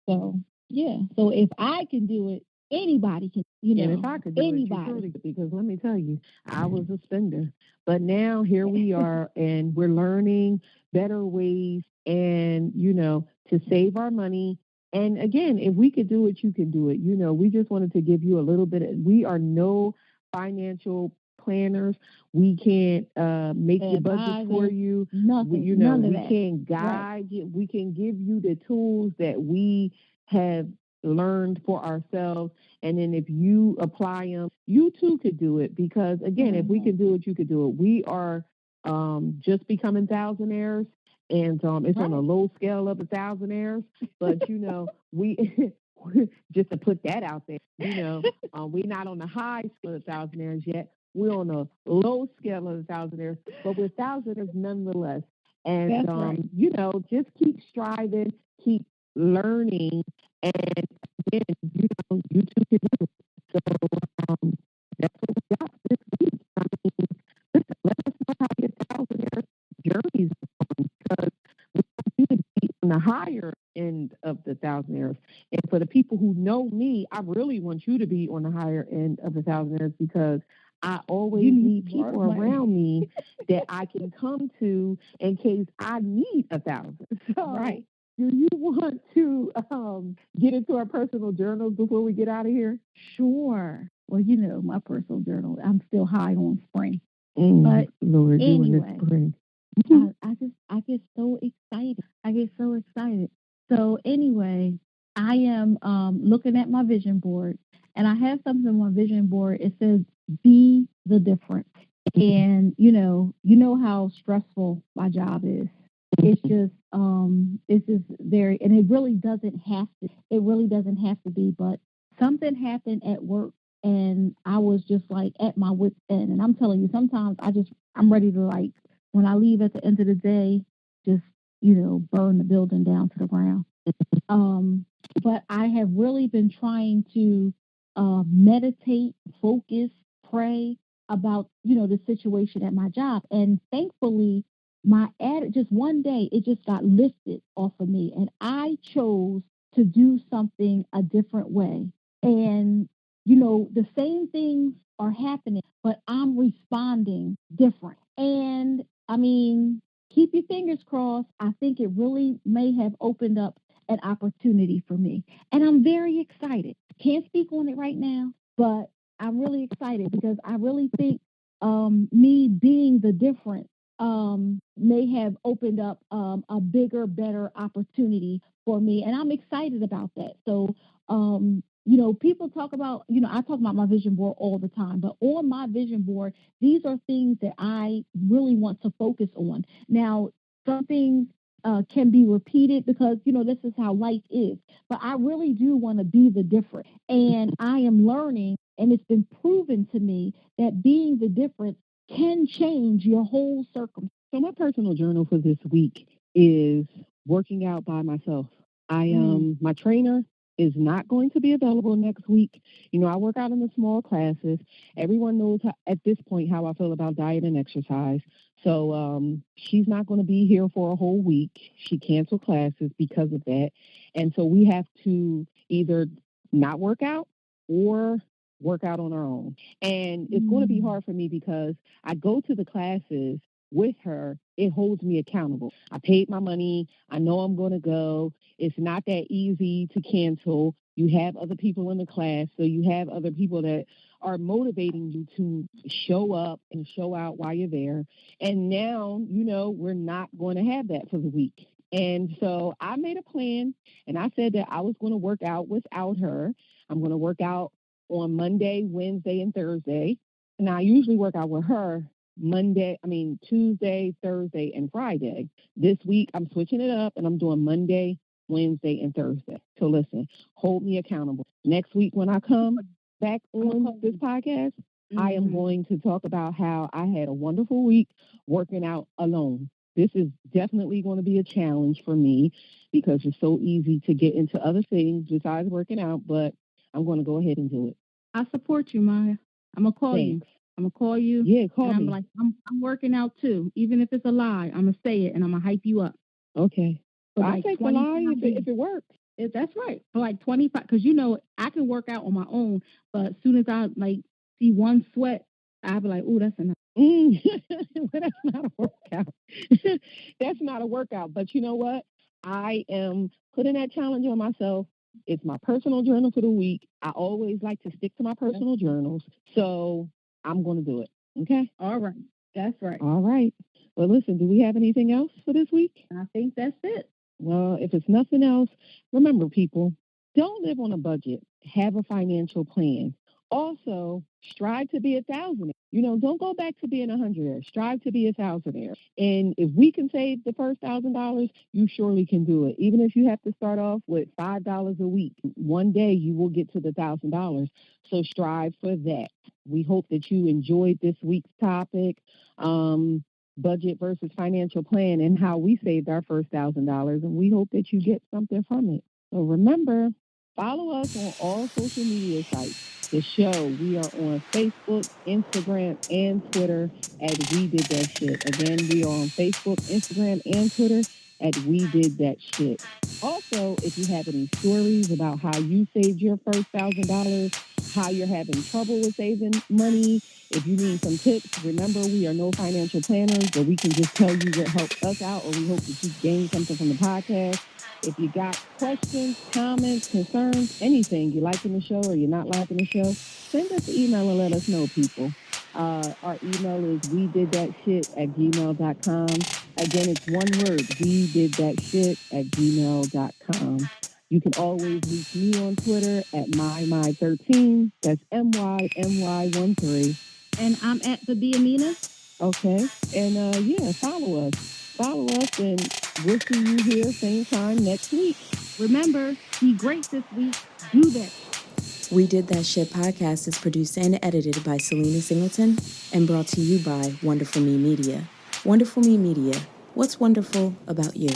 So yeah. So if I can do it, anybody can. And if I could do anybody. Because let me tell you, I was a spender, but now here we are, and we're learning better ways, and to save our money. And again, if we could do it, you can do it. We just wanted to give you a little bit. We are no financial planners. We can't make your budget for you. Nothing. None of that. We can't guide you. We can give you the tools that we have learned for ourselves, and then if you apply them, you too could do it. Because again, if we can do it, you could do it. We are just becoming thousandaires, and it's on a low scale of thousandaires, but we just to put that out there, we're not on the high scale of thousandaires yet. We're on a low scale of thousandaires, but we're thousandaires nonetheless. And just keep striving, keep learning, and again, you too can do it. So that's what we got this week. I mean, listen, let us know how your thousandaire journeys are going, because we higher end of the thousandaires. And for the people who know me, I really want you to be on the higher end of the thousandaires because I always need people around me that I can come to in case I need 1,000. So, right. Do you want to get into our personal journals before we get out of here? Sure. Well, my personal journal, I'm still high on spring. But Lord, anyway, spring. I get so excited. So anyway, I am looking at my vision board, and I have something on my vision board. It says, "Be the difference." And how stressful my job is. It's just very, and it really doesn't have to. It really doesn't have to be. But something happened at work, and I was just like at my wit's end. And I'm telling you, sometimes I'm ready to, like, when I leave at the end of the day, just burn the building down to the ground. But I have really been trying to meditate, focus, pray about the situation at my job, and thankfully just one day it just got lifted off of me, and I chose to do something a different way. And the same things are happening, but I'm responding different. And I mean, keep your fingers crossed. I think it really may have opened up an opportunity for me, and I'm very excited. Can't speak on it right now, but I'm really excited because I really think me being the difference may have opened up a bigger, better opportunity for me. And I'm excited about that. So, people talk about, I talk about my vision board all the time, but on my vision board, these are things that I really want to focus on. Now, some things can be repeated because, this is how life is. But I really do want to be the difference. And I am learning, and it's been proven to me that being the difference can change your whole circumstance. So my personal journal for this week is working out by myself. My trainer is not going to be available next week. I work out in the small classes. Everyone knows at this point how I feel about diet and exercise. So she's not going to be here for a whole week. She canceled classes because of that. And so we have to either not work out or work out on our own. And it's going to be hard for me because I go to the classes with her. It holds me accountable. I paid my money. I know I'm going to go. It's not that easy to cancel. You have other people in the class, so you have other people that are motivating you to show up and show out while you're there. And now, we're not going to have that for the week. And so I made a plan, and I said that I was going to work out without her. I'm going to work out on Monday, Wednesday, and Thursday. And I usually work out with her Tuesday, Thursday, and Friday. This week, I'm switching it up, and I'm doing Monday, Wednesday, and Thursday. So listen, hold me accountable. Next week when I come back on this podcast, I am going to talk about how I had a wonderful week working out alone. This is definitely going to be a challenge for me because it's so easy to get into other things besides working out, but I'm going to go ahead and do it. I support you, Maya. I'm going to call you. I'm going to call you. Yeah, call me. I'm like, I'm working out too. Even if it's a lie, I'm going to say it and I'm going to hype you up. Okay. I take the lie if it works. That's right. For like 25, because I can work out on my own, but as soon as I see one sweat, I'll be like, "Ooh, that's enough." Well, that's not a workout. That's not a workout. But you know what? I am putting that challenge on myself. It's my personal journal for the week. I always like to stick to my personal journals, so I'm going to do it. Okay. All right. That's right. All right. Well, listen. Do we have anything else for this week? I think that's it. Well, if it's nothing else, remember, people, don't live on a budget. Have a financial plan. Also, strive to be 1,000. Don't go back to being 100. Strive to be 1,000. And if we can save the first $1,000, you surely can do it. Even if you have to start off with $5 a week, one day you will get to the $1,000. So strive for that. We hope that you enjoyed this week's topic. Budget versus financial plan and how we saved our first $1,000, and we hope that you get something from it. So remember, follow us on all social media sites. The show, we are on Facebook, Instagram, and Twitter as We Did That Shit. Again, we are on Facebook, Instagram, and Twitter at We Did That Shit. Also, if you have any stories about how you saved your first $1,000, how you're having trouble with saving money, if you need some tips, remember we are no financial planners, but we can just tell you what helped us out, or we hope that you gain something from the podcast. If you got questions, comments, concerns, anything you liking the show or you're not liking the show, send us an email and let us know, people. Our email is wedidthatshit@gmail.com. Again, it's one word, wedidthatshit@gmail.com. You can always reach me on Twitter at MyMy13. That's MYMY13. And I'm at the Amina. Okay. And follow us. Follow us, and we'll see you here same time next week. Remember, be great this week. Do that. We Did That Shit podcast is produced and edited by Selena Singleton and brought to you by Wonderful Me Media. Wonderful Me Media. What's wonderful about you?